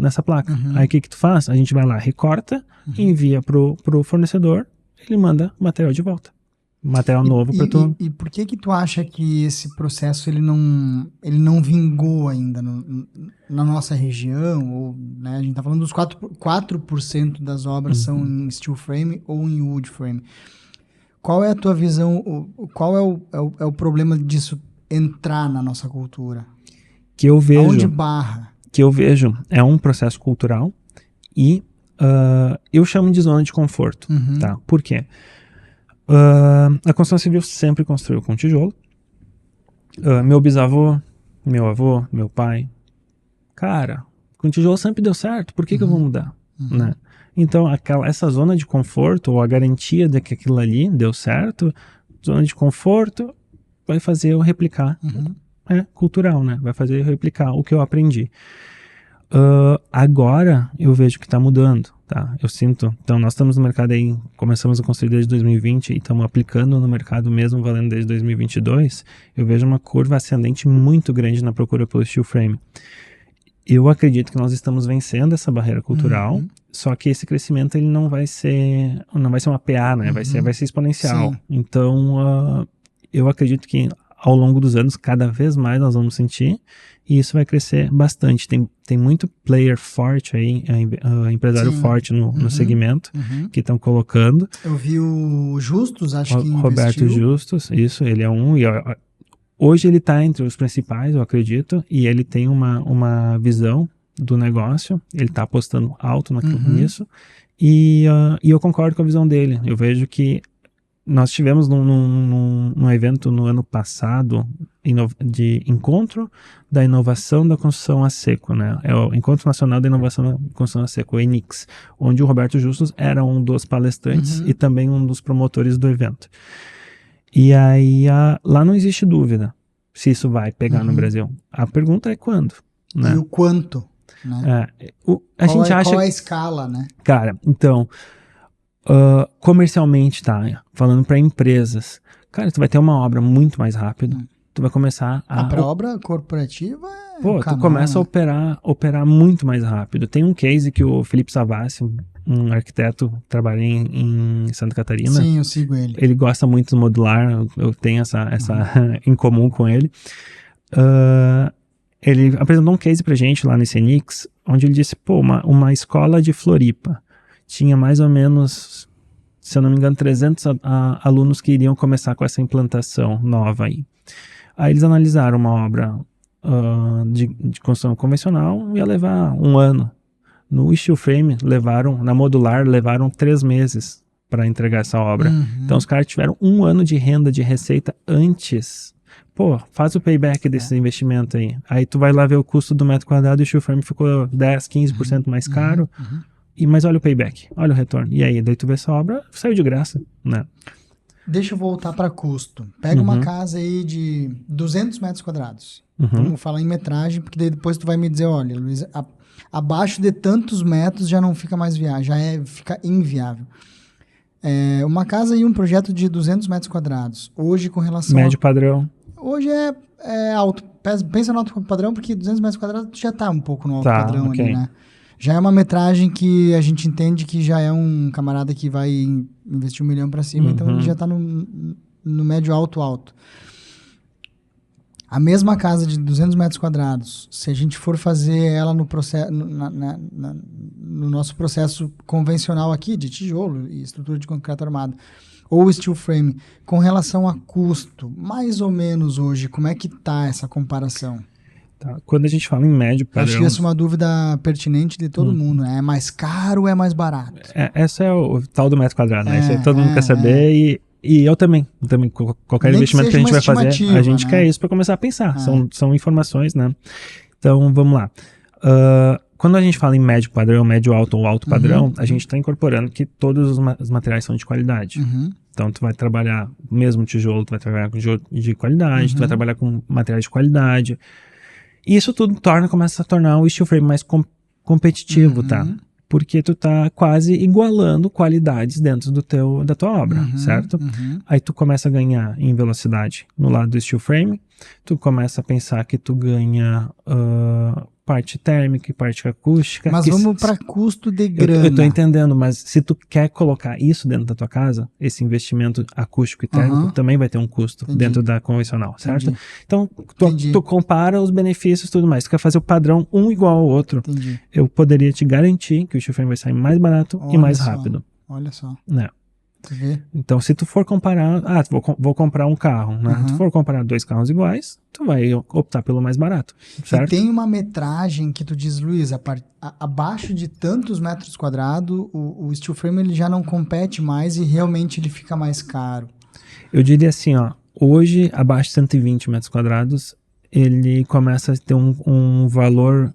nessa placa. Aí o que tu faz? A gente vai lá, recorta, envia pro fornecedor, ele manda material de volta. Material novo para tu... E por que tu acha que esse processo ele não vingou ainda na nossa região? Ou, né, a gente tá falando dos 4% das obras são em steel frame ou em wood frame. Qual é a tua visão? Qual é o problema disso entrar na nossa cultura? Que eu vejo, aonde barra? Que eu vejo é um processo cultural e eu chamo de zona de conforto, tá? Por quê? A construção civil sempre construiu com tijolo. Meu bisavô, meu avô, meu pai, cara, com tijolo sempre deu certo, por que eu vou mudar? Né? Então essa zona de conforto, ou a garantia de que aquilo ali deu certo, zona de conforto vai fazer eu replicar. É cultural, né? Vai fazer eu replicar o que eu aprendi. Agora eu vejo que está mudando, tá? Eu sinto. Então nós estamos no mercado aí, começamos a construir desde 2020 e estamos aplicando no mercado mesmo, valendo desde 2022. Eu vejo uma curva ascendente muito grande na procura pelo steel frame. Eu acredito que nós estamos vencendo essa barreira cultural, só que esse crescimento ele não vai ser uma PA, né? Vai ser exponencial. Sim. Então eu acredito que ao longo dos anos, cada vez mais nós vamos sentir, e isso vai crescer bastante. Tem muito player forte aí, empresário forte no segmento, que estão colocando. Eu vi o Justus, acho que investiu. Roberto Justus, isso, ele é um, e hoje ele está entre os principais, eu acredito, e ele tem uma visão do negócio, ele está apostando alto nisso, e eu concordo com a visão dele. Eu vejo que nós tivemos num evento no ano passado de Encontro da Inovação da Construção a Seco, né? É o Encontro Nacional da Inovação da Construção a Seco, o ENIX, onde o Roberto Justus era um dos palestrantes e também um dos promotores do evento. E aí lá não existe dúvida se isso vai pegar no Brasil. A pergunta é quando, né? E o quanto, né? Qual é a escala, né? Cara, então... comercialmente, tá? Falando para empresas, cara, tu vai ter uma obra muito mais rápido. Tu vai começar para obra corporativa tu começa a operar muito mais rápido. Tem um case que o Felipe Savassi, um arquiteto, trabalha em Santa Catarina. Sim, eu sigo ele. Ele gosta muito do modular, eu tenho essa em comum com ele. Ele apresentou um case pra gente lá no CNX, onde ele disse, uma escola de Floripa tinha mais ou menos, se eu não me engano, 300 alunos que iriam começar com essa implantação nova aí. Aí eles analisaram uma obra de construção convencional, ia levar 1 ano. No steel frame, na modular, levaram 3 meses para entregar essa obra. Então os caras tiveram 1 ano de renda, de receita antes. Faz o payback desse investimento aí. Aí tu vai lá ver o custo do metro quadrado e o steel frame ficou 10, 15% mais caro. Mas olha o payback, olha o retorno. E aí, daí tu vê essa obra, saiu de graça, né? Deixa eu voltar para custo. Pega uma casa aí de 200 metros quadrados. Vamos falar em metragem, porque daí depois tu vai me dizer, olha, Luiz, abaixo de tantos metros já não fica mais viável, fica inviável. Uma casa e um projeto de 200 metros quadrados. Hoje, com relação médio padrão. Hoje é alto. Pensa no alto padrão, porque 200 metros quadrados já tá um pouco no alto padrão ali, né? já é uma metragem que a gente entende que já é um camarada que vai investir 1 milhão para cima, então ele já está no médio alto. A mesma casa de 200 metros quadrados, se a gente for fazer ela no nosso processo convencional aqui, de tijolo e estrutura de concreto armado, ou steel frame, com relação a custo, mais ou menos hoje, como é que está essa comparação? Tá. Quando a gente fala em médio padrão... Acho que essa é uma dúvida pertinente de todo mundo, né? É mais caro ou é mais barato? Essa é o tal do metro quadrado, né? Isso aí todo mundo quer saber e eu também, qualquer Nem investimento que a gente vai fazer, a gente quer isso para começar a pensar, são informações, né? Então, vamos lá. Quando a gente fala em médio padrão, médio alto ou alto padrão, a gente está incorporando que todos os materiais são de qualidade. Então, tu vai trabalhar, mesmo tijolo, tu vai trabalhar com tijolo de qualidade, tu vai trabalhar com materiais de qualidade. E isso tudo começa a tornar o steel frame mais competitivo, tá? Porque tu tá quase igualando qualidades dentro da tua obra, certo? Aí tu começa a ganhar em velocidade no lado do steel frame, tu começa a pensar que tu ganha parte térmica e parte acústica. Mas vamos para custo de grana. Eu tô entendendo, mas se tu quer colocar isso dentro da tua casa, esse investimento acústico e térmico também vai ter um custo dentro da convencional, certo? Então, tu compara os benefícios e tudo mais. Tu quer fazer o padrão um igual ao outro. Eu poderia te garantir que o steel frame vai sair mais barato e mais rápido. Olha só. Né? Então, se tu for comparar, vou comprar um carro, né? Se tu for comparar 2 carros iguais, tu vai optar pelo mais barato, certo? E tem uma metragem que tu diz, Luiz, abaixo de tantos metros quadrados, o steel frame ele já não compete mais e realmente ele fica mais caro. Eu diria assim, hoje, abaixo de 120 metros quadrados, ele começa a ter um valor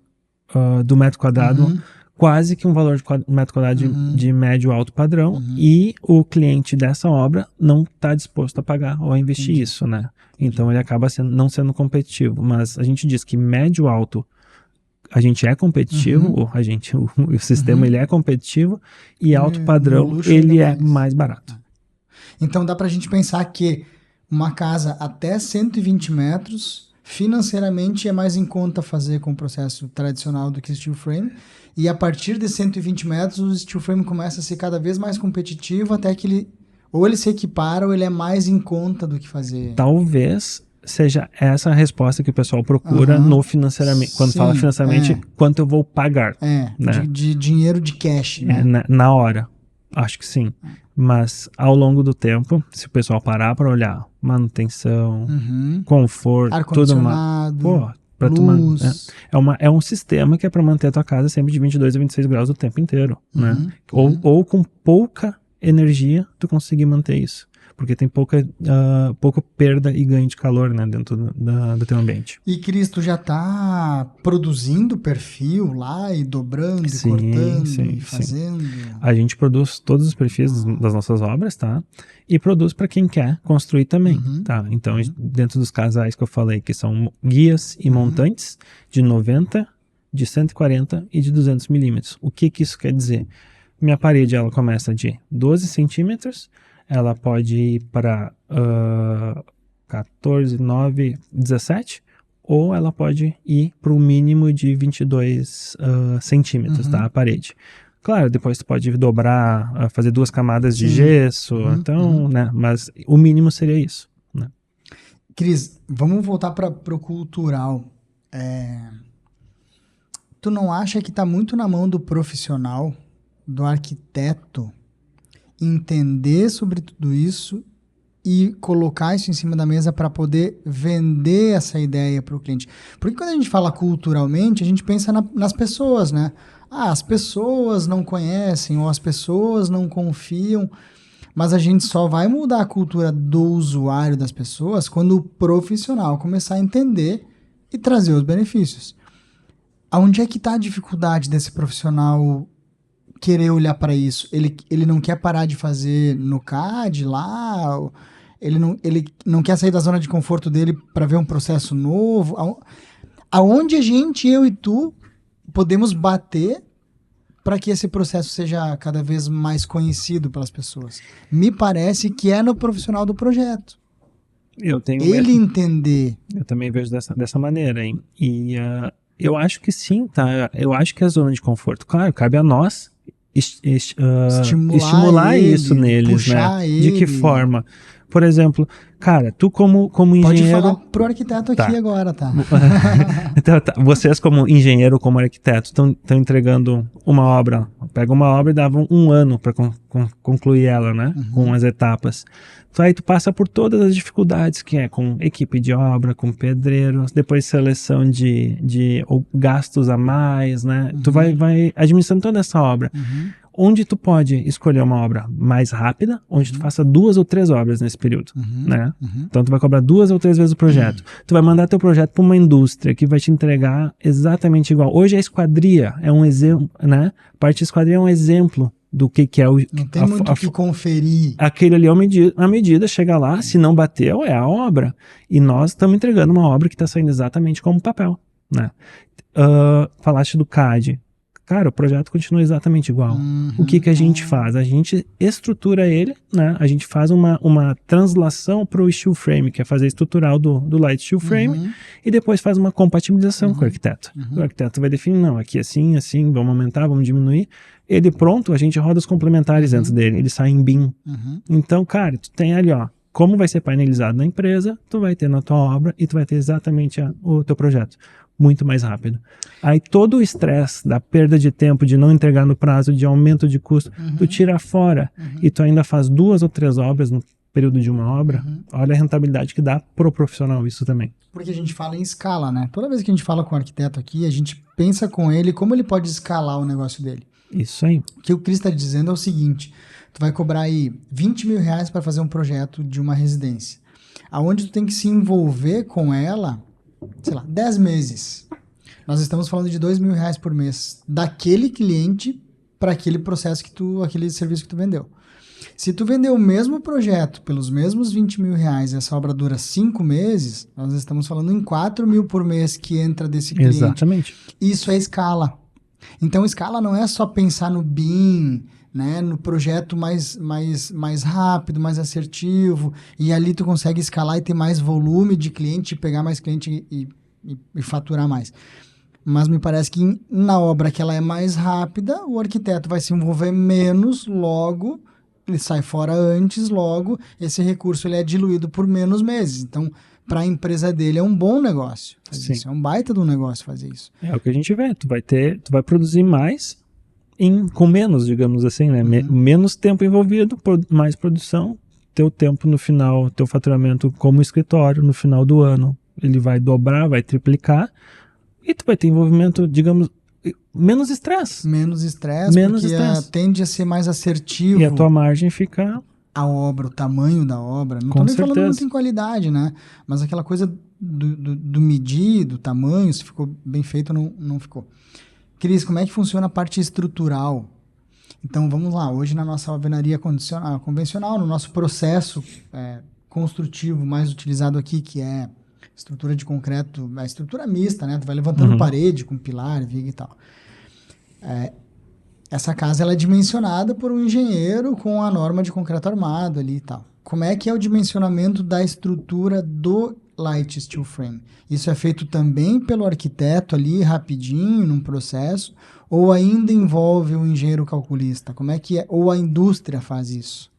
do metro quadrado quase que um valor de metro quadrado de médio alto padrão, e o cliente dessa obra não está disposto a pagar ou a investir isso, né? Então ele acaba não sendo competitivo. Mas a gente diz que médio alto a gente é competitivo, o sistema ele é competitivo, e alto padrão ele é mais barato. Então dá para a gente pensar que uma casa até 120 metros financeiramente é mais em conta fazer com o processo tradicional do que steel frame, e a partir de 120 metros o steel frame começa a ser cada vez mais competitivo até que ele se equipara ou ele é mais em conta do que fazer. Talvez seja essa a resposta que o pessoal procura no financiamento. Quando fala financeiramente, quanto eu vou pagar. Né? De dinheiro de cash. Né? Na hora. Acho que sim. Mas ao longo do tempo, se o pessoal parar para olhar manutenção, conforto, tudo mais. Luz. É um sistema que é para manter a tua casa sempre de 22 a 26 graus o tempo inteiro. Né? Ou com pouca energia tu conseguir manter isso. Porque tem pouca perda e ganho de calor, né, dentro do teu ambiente. E Cris, tu já tá produzindo perfil lá e dobrando, e cortando e fazendo? A gente produz todos os perfis das nossas obras, tá? E produz para quem quer construir também, tá? Então, dentro dos casais que eu falei, que são guias e montantes, de 90, de 140 e de 200 milímetros. O que isso quer dizer? Minha parede, ela começa de 12 centímetros, ela pode ir para 14, 9, 17, ou ela pode ir para o mínimo de 22 centímetros, tá? A parede. Claro, depois tu pode dobrar, fazer 2 camadas de gesso, então, né? Mas o mínimo seria isso, né? Cris, vamos voltar para o cultural. Tu não acha que está muito na mão do profissional, do arquiteto, entender sobre tudo isso e colocar isso em cima da mesa para poder vender essa ideia para o cliente? Porque quando a gente fala culturalmente, a gente pensa nas pessoas, né? As pessoas não conhecem ou as pessoas não confiam, mas a gente só vai mudar a cultura do usuário das pessoas quando o profissional começar a entender e trazer os benefícios. Aonde é que está a dificuldade desse profissional querer olhar para isso? Ele não quer parar de fazer no CAD lá, ele não quer sair da zona de conforto dele para ver um processo novo. Aonde eu e tu podemos bater para que esse processo seja cada vez mais conhecido pelas pessoas? Me parece que é no profissional do projeto. Eu tenho entender. Eu também vejo dessa maneira, hein? E Eu acho que sim, tá? Eu acho que é a zona de conforto. Claro, cabe a nós estimular ele, isso neles, né? puxar De que ele. forma? Por exemplo, cara, tu como Pode engenheiro... falar pro arquiteto aqui Tá. agora, tá? Então, tá, vocês como engenheiro, como arquiteto, estão entregando uma obra. Pega uma obra e dava um ano para concluir ela, né? Com as etapas. Então, aí tu passa por todas as dificuldades que é com equipe de obra, com pedreiros, depois seleção de ou gastos a mais, né? Tu vai administrando toda essa obra. Onde tu pode escolher uma obra mais rápida, onde tu faça 2 ou 3 obras nesse período, né? Então tu vai cobrar 2 ou 3 vezes o projeto. Tu vai mandar teu projeto para uma indústria que vai te entregar exatamente igual. Hoje a esquadria é um exemplo, né? A parte de esquadria é um exemplo do que é o... Não tem muito o que conferir. Aquele ali é uma medida, chega lá, se não bateu, é a obra. E nós estamos entregando uma obra que está saindo exatamente como papel, né? Falaste do CAD. Cara, o projeto continua exatamente igual. O que a gente faz? A gente estrutura ele, né? A gente faz uma translação para o steel frame, que é fazer estrutural do light steel frame, e depois faz uma compatibilização com o arquiteto. O arquiteto vai definir, não, aqui assim, assim, vamos aumentar, vamos diminuir. Ele pronto, a gente roda os complementares dentro dele, ele sai em BIM. Então, cara, tu tem ali, ó, como vai ser painelizado na empresa, tu vai ter na tua obra e tu vai ter exatamente o teu projeto. Muito mais rápido. Aí todo o estresse da perda de tempo, de não entregar no prazo, de aumento de custo, tu tira fora e tu ainda faz 2 ou 3 obras no período de uma obra. Olha a rentabilidade que dá pro profissional isso também. Porque a gente fala em escala, né? Toda vez que a gente fala com o arquiteto aqui, a gente pensa com ele como ele pode escalar o negócio dele. Isso aí. O que o Cris está dizendo é o seguinte: tu vai cobrar aí 20 mil reais para fazer um projeto de uma residência, aonde tu tem que se envolver com ela, sei lá, 10 meses. Nós estamos falando de 2 mil reais por mês daquele cliente para aquele processo aquele serviço que tu vendeu. Se tu vender o mesmo projeto pelos mesmos 20 mil reais e essa obra dura 5 meses, nós estamos falando em 4 mil por mês que entra desse cliente. Exatamente. Isso é escala. Então, escala não é só pensar no BIM, né, no projeto mais rápido, mais assertivo, e ali tu consegue escalar e ter mais volume de cliente, pegar mais cliente e faturar mais. Mas me parece que na obra que ela é mais rápida, o arquiteto vai se envolver menos, logo, ele sai fora antes, logo, esse recurso ele é diluído por menos meses. Então, para a empresa dele é um bom negócio fazer isso, é um baita de um negócio fazer isso. É o que a gente vê, tu vai produzir mais com menos, digamos assim, né? Menos tempo envolvido, mais produção, teu tempo no final, teu faturamento como escritório no final do ano, ele vai dobrar, vai triplicar, e tu vai ter envolvimento, digamos, menos estresse. Menos estresse, porque tende a ser mais assertivo. E a tua margem fica... A obra, o tamanho da obra. Não estou nem falando muito em qualidade, né? Mas aquela coisa do medir, do tamanho, se ficou bem feito ou não ficou. Cris, como é que funciona a parte estrutural? Então, vamos lá. Hoje, na nossa alvenaria convencional, no nosso processo construtivo mais utilizado aqui, que é estrutura de concreto, a estrutura mista, né? Tu vai levantando parede com pilar, viga e tal. Essa casa ela é dimensionada por um engenheiro com a norma de concreto armado ali e tal. Como é que é o dimensionamento da estrutura do light steel frame? Isso é feito também pelo arquiteto ali, rapidinho, num processo, ou ainda envolve o engenheiro calculista? Como é que é? Ou a indústria faz isso?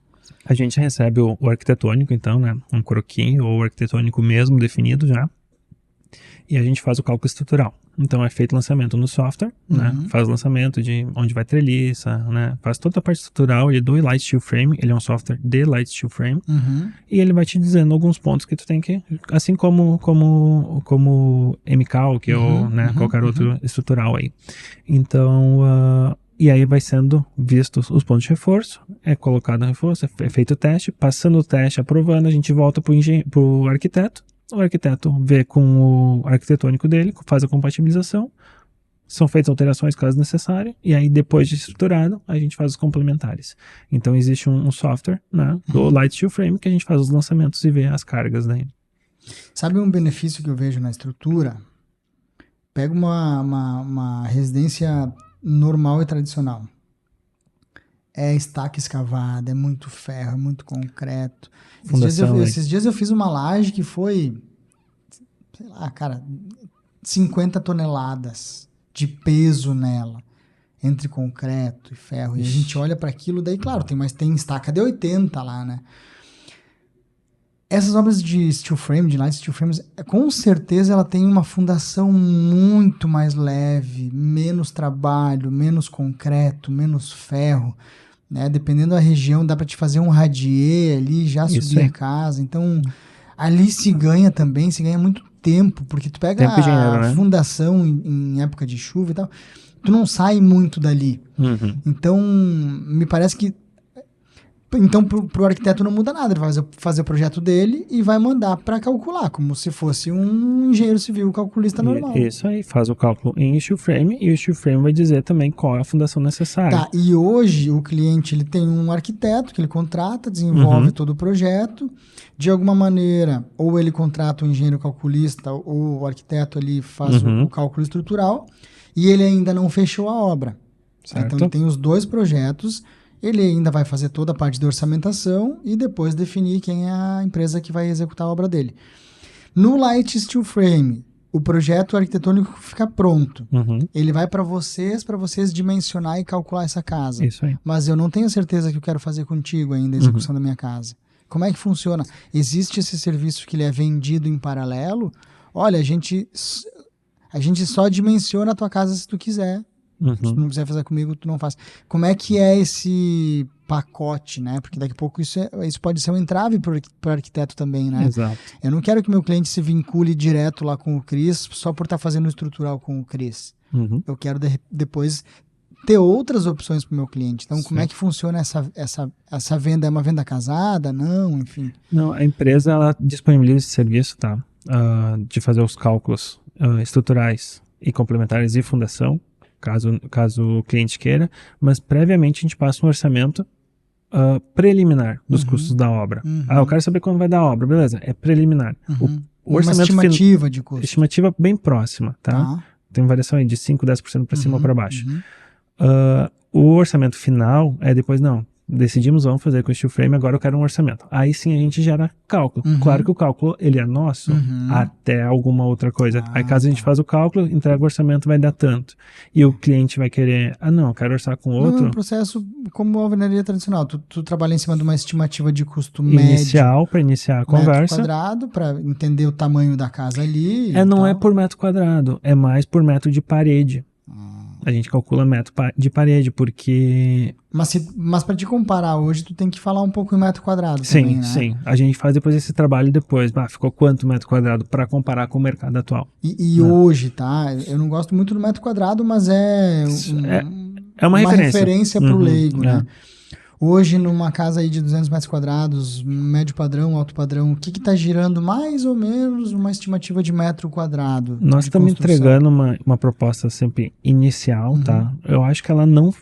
A gente recebe o arquitetônico, então, né? Um croquis, ou o arquitetônico mesmo definido já. E a gente faz o cálculo estrutural. Então é feito lançamento no software, né? Faz o lançamento de onde vai treliça, né? Faz toda a parte estrutural do Light Steel Frame. Ele é um software de Light Steel Frame. E ele vai te dizendo alguns pontos que tu tem que... Assim como MCAL, que é qualquer outro estrutural aí. Então... E aí vai sendo vistos os pontos de reforço, é colocado o reforço, é feito o teste, passando o teste, aprovando, a gente volta para o arquiteto. O arquiteto vê com o arquitetônico dele, faz a compatibilização, são feitas alterações caso necessário, e aí depois de estruturado, a gente faz os complementares. Então existe um software, né, do Light Steel Frame que a gente faz os lançamentos e vê as cargas daí. Sabe um benefício que eu vejo na estrutura? Pega uma residência normal e tradicional. É estaca escavada, é muito ferro, é muito concreto. Esses dias eu fiz uma laje que foi, sei lá, cara, 50 toneladas de peso nela, entre concreto e ferro. E a gente olha para aquilo, daí, claro, tem estaca de 80 lá, né? Essas obras de steel frame, de light steel frames, com certeza ela tem uma fundação muito mais leve, menos trabalho, menos concreto, menos ferro, né? Dependendo da região, dá para te fazer um radier ali, já subir a casa. Então, ali se ganha muito tempo, porque tu pega tempo e dinheiro, né? fundação em época de chuva e tal, tu não sai muito dali. Então, me parece que então, pro arquiteto não muda nada, ele vai fazer o projeto dele e vai mandar para calcular, como se fosse um engenheiro civil calculista normal. Isso aí, faz o cálculo em steel frame e o steel frame vai dizer também qual é a fundação necessária. Tá, e hoje o cliente ele tem um arquiteto que ele contrata, desenvolve todo o projeto, de alguma maneira, ou ele contrata um engenheiro calculista, ou o arquiteto ali faz o cálculo estrutural, e ele ainda não fechou a obra. Certo. Então, tem os dois projetos. Ele ainda vai fazer toda a parte de orçamentação e depois definir quem é a empresa que vai executar a obra dele. No Light Steel Frame, o projeto arquitetônico fica pronto. Ele vai para vocês dimensionar e calcular essa casa. Isso aí. Mas eu não tenho certeza que eu quero fazer contigo ainda a execução da minha casa. Como é que funciona? Existe esse serviço que ele é vendido em paralelo? Olha, a gente só dimensiona a tua casa se tu quiser. Se tu não quiser fazer comigo, tu não faz. Como é que é esse pacote, né? Porque daqui a pouco isso pode ser um entrave para o arquiteto também, né? Exato. Eu não quero que meu cliente se vincule direto lá com o Cris só por estar fazendo o estrutural com o Cris. Eu quero depois ter outras opções para o meu cliente. Então, como é que funciona essa venda? É uma venda casada? Não, enfim. Não, a empresa ela disponibiliza esse serviço, tá? De fazer os cálculos estruturais e complementares e fundação. Caso o cliente queira, mas previamente a gente passa um orçamento preliminar dos custos da obra. Eu quero saber quando vai dar a obra, beleza, é preliminar. O orçamento uma estimativa de custo. Estimativa bem próxima, tá? Tem variação aí de 5, 10% para cima ou para baixo. O orçamento final é depois, não, decidimos, vamos fazer com o steel frame, agora eu quero um orçamento. Aí sim a gente gera cálculo. Claro que o cálculo, ele é nosso até alguma outra coisa. Aí caso a gente faz o cálculo, entrega o orçamento, vai dar tanto. E o cliente vai querer, não, eu quero orçar com outro. Não, é um processo como a alvenaria tradicional. Tu trabalha em cima de uma estimativa de custo inicial, para iniciar a conversa. Metro quadrado, para entender o tamanho da casa ali. Não é por metro quadrado, é mais por metro de parede. A gente calcula metro de parede, porque... Mas para te comparar hoje, tu tem que falar um pouco em metro quadrado sim, também, né? Sim. A gente faz depois esse trabalho depois. Ficou quanto metro quadrado para comparar com o mercado atual. E hoje, tá? Eu não gosto muito do metro quadrado, mas é uma referência para o leigo, né? Hoje, numa casa aí de 200 metros quadrados, médio padrão, alto padrão, o que está girando mais ou menos uma estimativa de metro quadrado? Nós estamos entregando uma proposta sempre inicial, tá? Eu acho que ela não...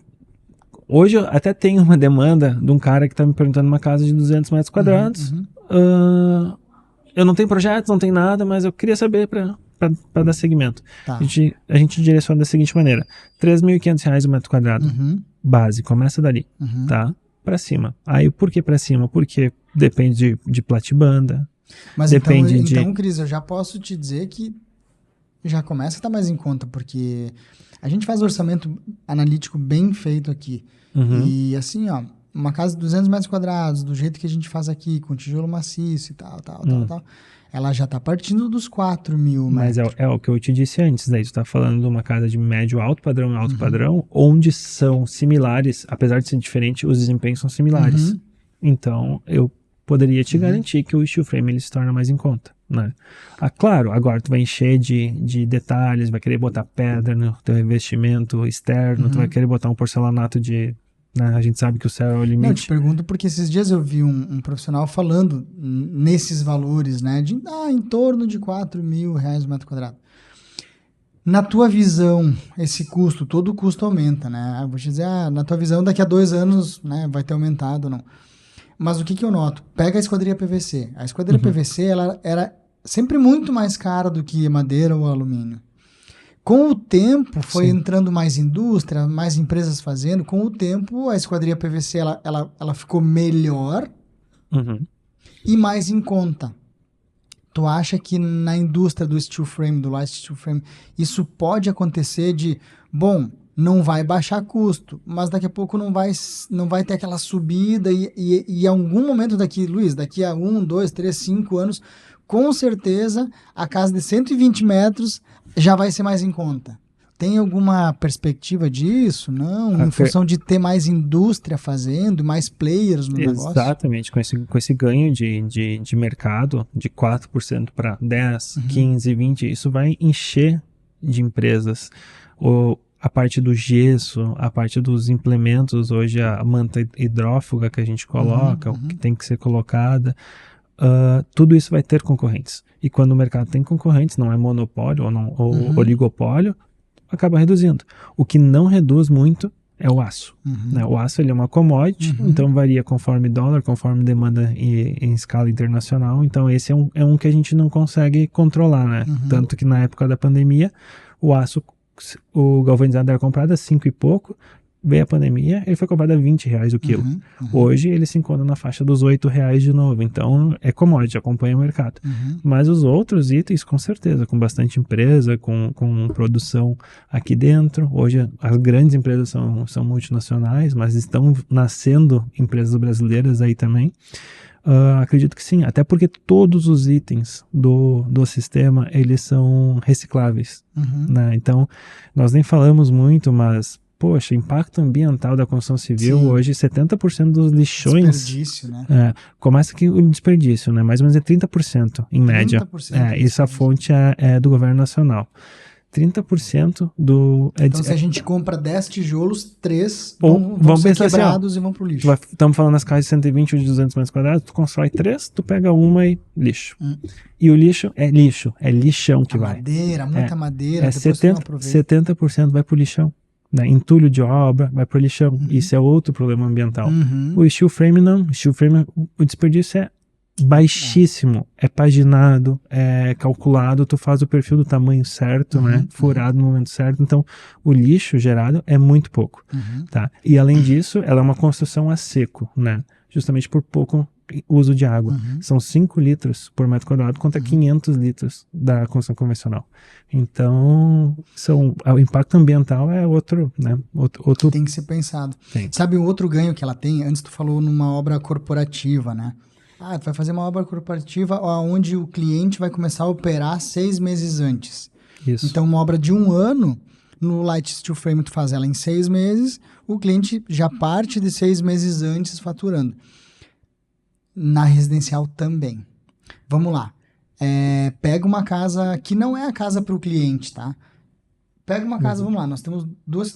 Hoje eu até tenho uma demanda de um cara que está me perguntando uma casa de 200 metros quadrados. Eu não tenho projetos, não tenho nada, mas eu queria saber para dar seguimento. Tá. A gente direciona da seguinte maneira. R$3.500 o metro quadrado. Base, começa dali, tá? Para cima. Aí, por que para cima? Porque depende de platibanda. Mas depende então, Cris, eu já posso te dizer que já começa a estar mais em conta, porque a gente faz orçamento analítico bem feito aqui. E assim, ó, uma casa de 200 metros quadrados, do jeito que a gente faz aqui, com tijolo maciço e tal, ela já está partindo dos 4 mil. Mas é o que eu te disse antes, daí tu está falando de uma casa de médio alto padrão e alto padrão, onde são similares, apesar de ser diferente, os desempenhos são similares. Então, eu poderia te garantir que o steel frame ele se torna mais em conta, né? Claro, agora tu vai encher de detalhes, vai querer botar pedra no teu revestimento externo, tu vai querer botar um porcelanato de... Né? A gente sabe que o céu é o limite. Não, eu te pergunto porque esses dias eu vi um profissional falando nesses valores, né? De em torno de R$4.000 o metro quadrado. Na tua visão, esse custo, todo o custo aumenta, né? Eu vou te dizer, na tua visão, daqui a 2 anos, né, vai ter aumentado ou não. Mas o que eu noto? Pega a esquadria PVC. A esquadria PVC, ela era sempre muito mais cara do que madeira ou alumínio. Com o tempo, foi entrando mais indústria, mais empresas fazendo. Com o tempo, a esquadria PVC ela ficou melhor e mais em conta. Tu acha que na indústria do steel frame, do light steel frame, isso pode acontecer de, bom, não vai baixar custo, mas daqui a pouco não vai ter aquela subida e em algum momento daqui, Luiz, daqui a 1, 2, 3, 5 anos, com certeza a casa de 120 metros já vai ser mais em conta. Tem alguma perspectiva disso? Não? Em função de ter mais indústria fazendo, mais players no negócio? Exatamente, com esse ganho de mercado de 4% para 10, 15, 20, isso vai encher de empresas. A parte do gesso, a parte dos implementos, hoje a manta hidrófuga que a gente coloca, o que tem que ser colocada, tudo isso vai ter concorrentes. E quando o mercado tem concorrentes, não é monopólio ou oligopólio, acaba reduzindo. O que não reduz muito é o aço. Né? O aço ele é uma commodity, então varia conforme dólar, conforme demanda em escala internacional. Então esse é um que a gente não consegue controlar. Né? Tanto que na época da pandemia, o aço, o galvanizado era comprado a 5 e pouco, veio a pandemia, ele foi comprado a R$20 o quilo. Hoje ele se encontra na faixa dos R$8 de novo, então é commodity, acompanha o mercado. Mas os outros itens, com certeza, com bastante empresa, com produção aqui dentro. Hoje as grandes empresas são multinacionais, mas estão nascendo empresas brasileiras aí também. Acredito que sim, até porque todos os itens do sistema, eles são recicláveis. Né? Então, nós nem falamos muito, mas poxa, impacto ambiental da construção civil, sim. Hoje 70% dos lixões... Desperdício, né? Começa que o desperdício, né? Mais ou menos é 30% em média. 30% isso a fonte é do governo nacional. 30% do... Então, se a gente compra 10 tijolos, 3 vão ser quebrados assim, e vão pro lixo. Estamos falando das casas de 120 ou de 200 metros quadrados, tu constrói 3, tu pega uma e lixo. E o lixo, é lixão que vai. Madeira, muita madeira. 70% vai pro lixão. Né? Entulho de obra, vai pro lixão. Isso é outro problema ambiental. O steel frame não. O steel frame, o desperdício é baixíssimo. É paginado, é calculado, tu faz o perfil do tamanho certo, né? Furado no momento certo. Então, o lixo gerado é muito pouco. Tá? E além disso, ela é uma construção a seco, né? Justamente por pouco uso de água. São 5 litros por metro quadrado contra 500 litros da construção convencional. Então, o impacto ambiental é outro, né? Outro... Tem que ser pensado. Tem. Sabe o outro ganho que ela tem? Antes tu falou numa obra corporativa, né? Tu vai fazer uma obra corporativa onde o cliente vai começar a operar 6 meses antes. Isso. Então, uma obra de 1 ano, no Light Steel Frame tu faz ela em 6 meses, o cliente já parte de 6 meses antes faturando. Na residencial também. Vamos lá. Pega uma casa que não é a casa para o cliente, tá? Pega uma casa, vamos lá, nós temos 3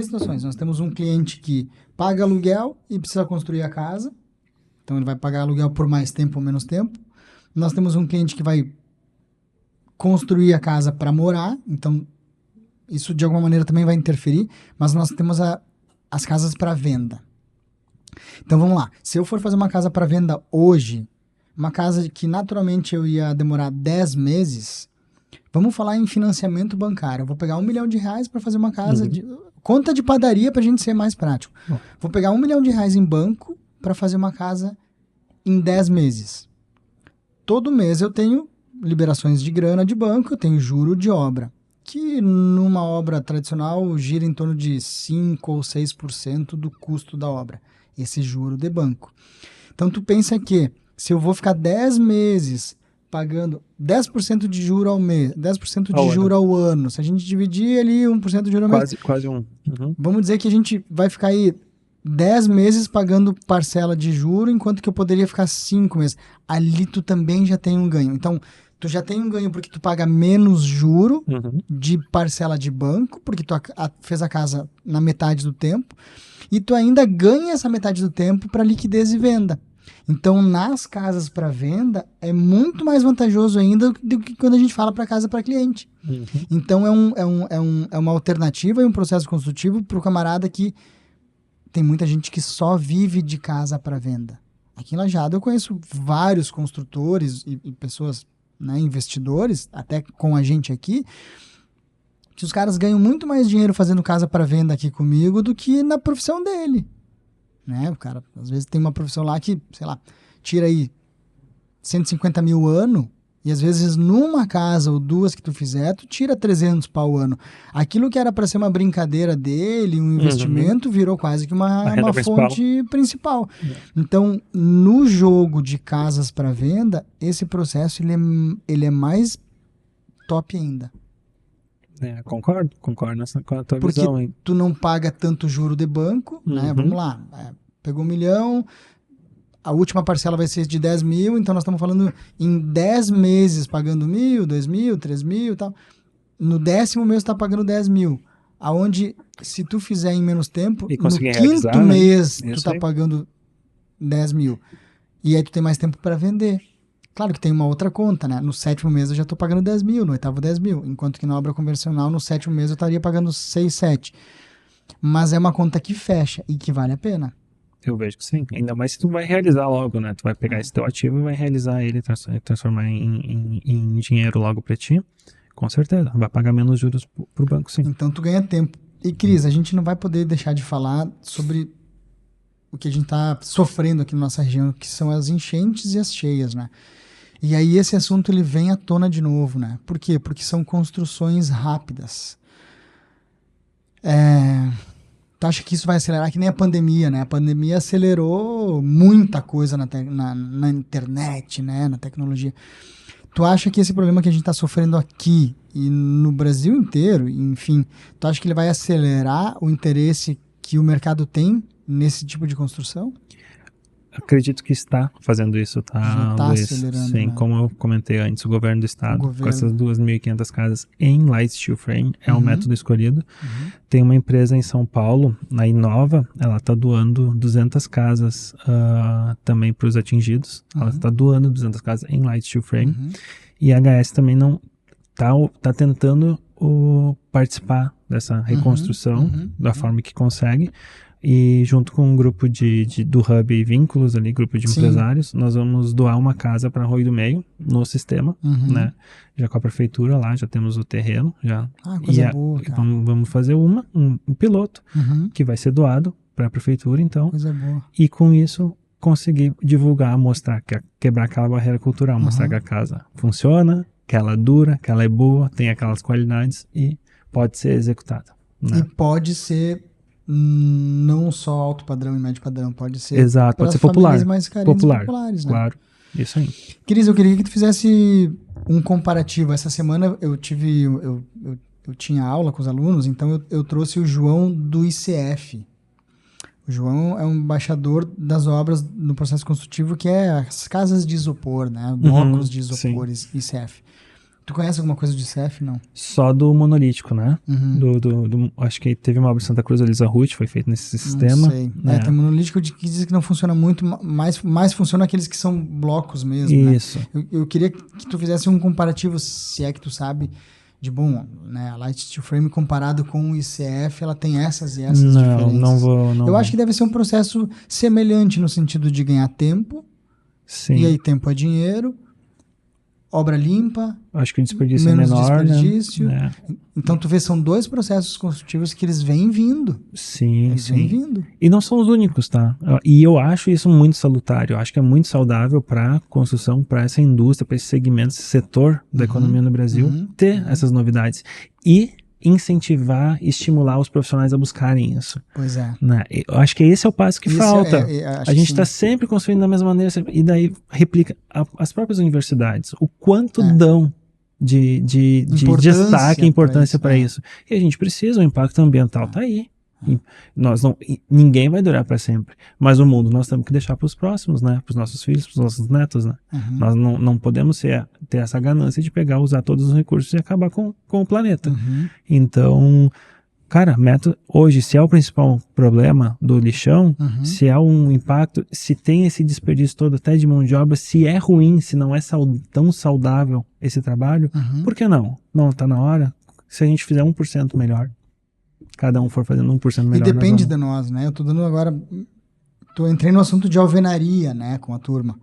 situações. Nós temos um cliente que paga aluguel e precisa construir a casa. Então, ele vai pagar aluguel por mais tempo ou menos tempo. Nós temos um cliente que vai construir a casa para morar. Então, isso de alguma maneira também vai interferir. Mas nós temos as casas para venda. Então, vamos lá. Se eu for fazer uma casa para venda hoje, uma casa que naturalmente eu ia demorar 10 meses, vamos falar em financiamento bancário. Eu vou pegar R$1 milhão para fazer uma casa de... Conta de padaria para a gente ser mais prático. Vou pegar R$1 milhão em banco para fazer uma casa em 10 meses. Todo mês eu tenho liberações de grana de banco, eu tenho juro de obra, que numa obra tradicional gira em torno de 5 ou 6% do custo da obra, esse juro de banco. Então tu pensa que se eu vou ficar 10 meses pagando 10% de juro ao mês, 10% de juro ao ano, se a gente dividir ali 1% de juro ao mês... Quase um. Vamos dizer que a gente vai ficar aí 10 meses pagando parcela de juro, enquanto que eu poderia ficar 5 meses. Ali tu também já tem um ganho. Então, tu já tem um ganho porque tu paga menos juro de parcela de banco, porque tu fez a casa na metade do tempo, e tu ainda ganha essa metade do tempo para liquidez e venda. Então, nas casas para venda, é muito mais vantajoso ainda do que quando a gente fala para casa para cliente. Então, é uma alternativa e um processo construtivo para o camarada que tem muita gente que só vive de casa para venda. Aqui em Lajeado eu conheço vários construtores e pessoas, né, investidores, até com a gente aqui, que os caras ganham muito mais dinheiro fazendo casa para venda aqui comigo do que na profissão dele. Né? O cara, às vezes, tem uma profissão lá que, sei lá, tira aí 150 mil ano, E às vezes numa casa ou duas que tu fizer, tu tira 300 pau ano. Aquilo que era para ser uma brincadeira dele, um investimento, virou quase que uma fonte principal. Então, no jogo de casas para venda, esse processo ele é mais top ainda. Concordo com a tua visão. Porque tu não paga tanto juro de banco, né? Vamos lá, pegou 1 milhão, a última parcela vai ser de 10 mil, então nós estamos falando em 10 meses pagando 1.000, 2.000, 3.000 e tal. No 10º mês tu tá pagando 10 mil. Aonde, se tu fizer em menos tempo, no 5º mês tu tá pagando 10 mil. E aí tu tem mais tempo para vender. Claro que tem uma outra conta, né? No 7º mês eu já tô pagando 10 mil, no 8º 10 mil. Enquanto que na obra convencional, no 7º mês eu estaria pagando 6, 7. Mas é uma conta que fecha e que vale a pena. Eu vejo que sim. Ainda mais se tu vai realizar logo, né? Tu vai pegar esse teu ativo e vai realizar ele, transformar em dinheiro logo pra ti. Com certeza. Vai pagar menos juros pro banco, sim. Então tu ganha tempo. E Cris, a gente não vai poder deixar de falar sobre o que a gente tá sofrendo aqui na nossa região, que são as enchentes e as cheias, né? E aí esse assunto ele vem à tona de novo, né? Por quê? Porque são construções rápidas. Tu acha que isso vai acelerar? Que nem a pandemia, né? A pandemia acelerou muita coisa na internet, né? Na tecnologia. Tu acha que esse problema que a gente está sofrendo aqui e no Brasil inteiro, enfim, tu acha que ele vai acelerar o interesse que o mercado tem nesse tipo de construção? Acredito que está fazendo isso, tá? Já está acelerando. Sim, né? Como eu comentei antes, o governo do estado, com essas 2.500 casas em light steel frame, é o método escolhido. Tem uma empresa em São Paulo, a Inova, ela está doando 200 casas também para os atingidos. Ela está doando 200 casas em light steel frame. E a HS também não tá tentando participar dessa reconstrução da forma que consegue. E junto com um grupo do Hub e Vínculos ali, grupo de empresários, nós vamos doar uma casa para Arroio do Meio, no sistema, né? Já com a prefeitura lá, já temos o terreno, já. Coisa boa, cara. Vamos fazer um piloto, que vai ser doado para a prefeitura, então. Coisa boa. E com isso, conseguir divulgar, mostrar, quebrar aquela barreira cultural, mostrar que a casa funciona, que ela dura, que ela é boa, tem aquelas qualidades e pode ser executada, né? E pode ser não só alto padrão e médio padrão, pode ser pode ser popular, mais carentes populares, né? Claro, isso aí. Cris, eu queria que tu fizesse um comparativo. Essa semana eu tinha aula com os alunos, então eu trouxe o João do ICF. O João é um embaixador das obras no processo construtivo, que é as casas de isopor, né? Blocos de isopores, ICF. Tu conhece alguma coisa de ICF, não? Só do monolítico, né? Acho que teve uma obra em Santa Cruz, Elisa Ruth, foi feito nesse sistema. Não sei. Tem monolítico que diz que não funciona muito, mais funciona aqueles que são blocos mesmo, Isso. Né? Eu queria que tu fizesse um comparativo, se é que tu sabe, de bom, né? A Light Steel Frame comparado com o ICF, ela tem essas e essas diferenças. Não vou. Eu acho que deve ser um processo semelhante no sentido de ganhar tempo. Sim. E aí tempo é dinheiro. Obra limpa, acho que o desperdício menos é menor, desperdício. Né? Então tu vê, são dois processos construtivos que eles vêm vindo. Sim. Vêm vindo. E não são os únicos, tá? E eu acho isso muito salutar. Eu acho que é muito saudável para a construção, para essa indústria, para esse segmento, esse setor da economia no Brasil, ter essas novidades. E incentivar, estimular os profissionais a buscarem isso. Pois é. Né? Eu acho que esse é o passo que falta. A gente está sempre construindo da mesma maneira, e daí replica as próprias universidades. O quanto dão de destaque e importância para isso. E a gente precisa, o impacto ambiental está aí. Ninguém vai durar para sempre, mas o mundo nós temos que deixar para os próximos, né? Para os nossos filhos, para os nossos netos, né? Nós não podemos ter essa ganância de pegar, usar todos os recursos e acabar com o planeta. Então, cara, hoje, se é o principal problema do lixão, se é um impacto, se tem esse desperdício todo até de mão de obra, se é ruim, se não é tão saudável esse trabalho, por que não? Não, tá na hora, se a gente fizer 1% melhor, cada um for fazendo 1% melhor. E depende de nós, né? Eu tô dando agora... entrei no assunto de alvenaria, né? Com a turma.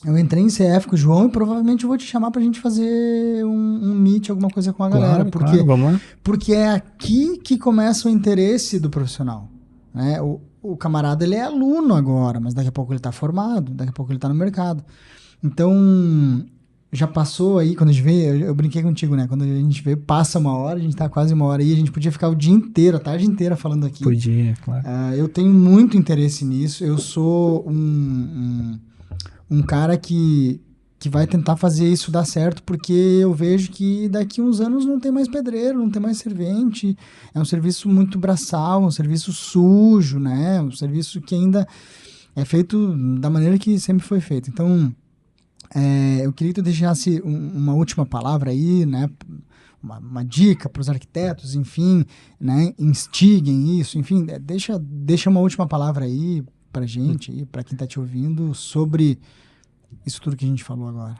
Eu entrei em CF com o João e provavelmente eu vou te chamar pra gente fazer um meet, alguma coisa com a galera. Claro, vamos lá. Porque é aqui que começa o interesse do profissional, né? O camarada, ele é aluno agora, mas daqui a pouco ele tá formado, daqui a pouco ele tá no mercado. Então, já passou aí, quando a gente veio, eu brinquei contigo, né? Quando a gente veio, passa uma hora, a gente tá quase uma hora aí, a gente podia ficar o dia inteiro, a tarde inteira falando aqui. Podia, claro. Eu tenho muito interesse nisso, eu sou um cara que vai tentar fazer isso dar certo, porque eu vejo que daqui uns anos não tem mais pedreiro, não tem mais servente, é um serviço muito braçal, um serviço sujo, né? Um serviço que ainda é feito da maneira que sempre foi feito. Então, eu queria que tu deixasse uma última palavra aí, né? Uma dica para os arquitetos, enfim, né? Instiguem isso, enfim, deixa uma última palavra aí para gente, para quem está te ouvindo, sobre isso tudo que a gente falou agora.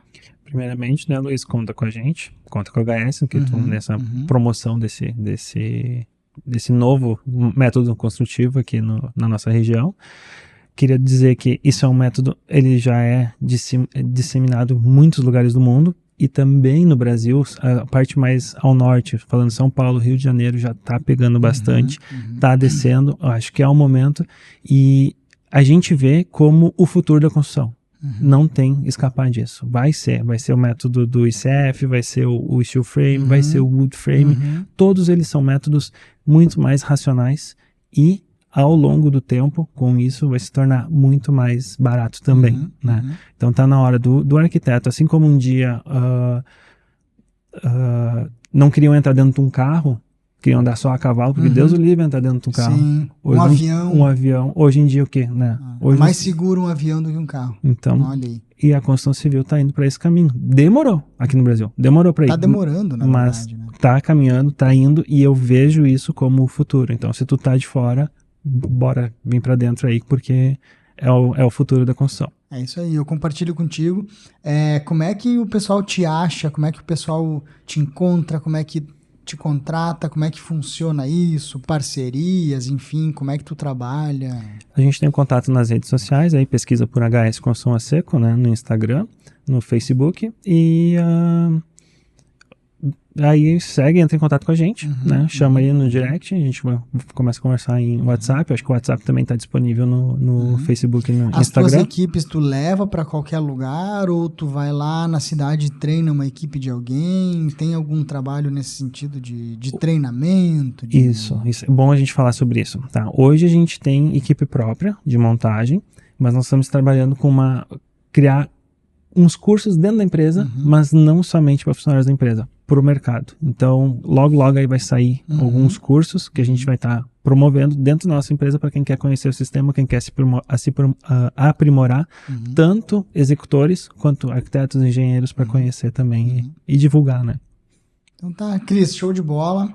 Primeiramente, né, Luiz, conta com a gente, conta com a HS, nessa promoção desse novo método construtivo aqui na nossa região. Queria dizer que isso é um método, ele já é disseminado em muitos lugares do mundo, e também no Brasil, a parte mais ao norte, falando São Paulo, Rio de Janeiro, já está pegando bastante, está descendo, acho que é o momento, e a gente vê como o futuro da construção. Não tem escapar disso. Vai ser o método do ICF, vai ser o steel frame, vai ser o wood frame. Todos eles são métodos muito mais racionais e, ao longo do tempo, com isso, vai se tornar muito mais barato também, né? Então tá na hora do arquiteto, assim como um dia não queriam entrar dentro de um carro, queriam andar só a cavalo, porque Deus o livre entrar dentro de um carro. Sim, hoje, um avião. Hoje em dia o quê, né? Hoje, é mais seguro um avião do que um carro. Então, olha aí. E a construção civil está indo para esse caminho. Demorou aqui no Brasil. Demorou para ir. Tá demorando, na mas verdade, né? Tá caminhando, tá indo, e eu vejo isso como o futuro. Então, se tu tá de fora, bora vir para dentro aí, porque é o futuro da construção. É isso aí, eu compartilho contigo. Como é que o pessoal te acha? Como é que o pessoal te encontra? Como é que te contrata? Como é que funciona isso? Parcerias, enfim, como é que tu trabalha? A gente tem contato nas redes sociais, aí pesquisa por HS Construção a Seco, né, no Instagram, no Facebook, e aí entra em contato com a gente, né? Chama aí no direct, a gente começa a conversar em WhatsApp. Acho que o WhatsApp também está disponível no Facebook e no Instagram. As tuas equipes tu leva para qualquer lugar, ou tu vai lá na cidade e treina uma equipe de alguém? Tem algum trabalho nesse sentido de treinamento? Isso, é bom a gente falar sobre isso, tá? Hoje a gente tem equipe própria de montagem, mas nós estamos trabalhando com criar uns cursos dentro da empresa, mas não somente para funcionários da empresa, para o mercado. Então, logo aí vai sair alguns cursos que a gente vai estar promovendo dentro da nossa empresa para quem quer conhecer o sistema, quem quer se aprimorar, tanto executores quanto arquitetos e engenheiros, para conhecer também e divulgar, né? Então tá, Cris, show de bola.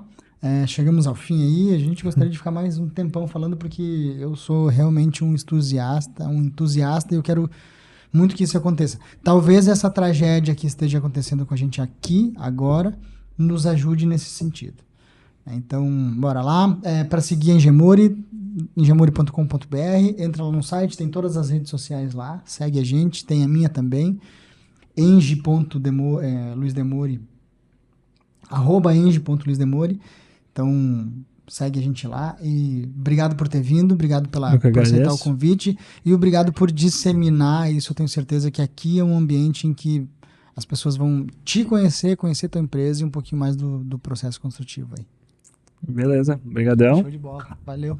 Chegamos ao fim aí. A gente gostaria de ficar mais um tempão falando, porque eu sou realmente um entusiasta, e eu quero muito que isso aconteça. Talvez essa tragédia que esteja acontecendo com a gente aqui, agora, nos ajude nesse sentido. Então, bora lá. Para seguir a Engemori, engemori.com.br, entra lá no site, tem todas as redes sociais lá, segue a gente, tem a minha também, @eng.luizdemori. Então, segue a gente lá, e obrigado por ter vindo, obrigado por aceitar o convite, e obrigado por disseminar isso. Eu tenho certeza que aqui é um ambiente em que as pessoas vão te conhecer tua empresa, e um pouquinho mais do processo construtivo aí. Beleza, obrigadão. Show de bola, valeu.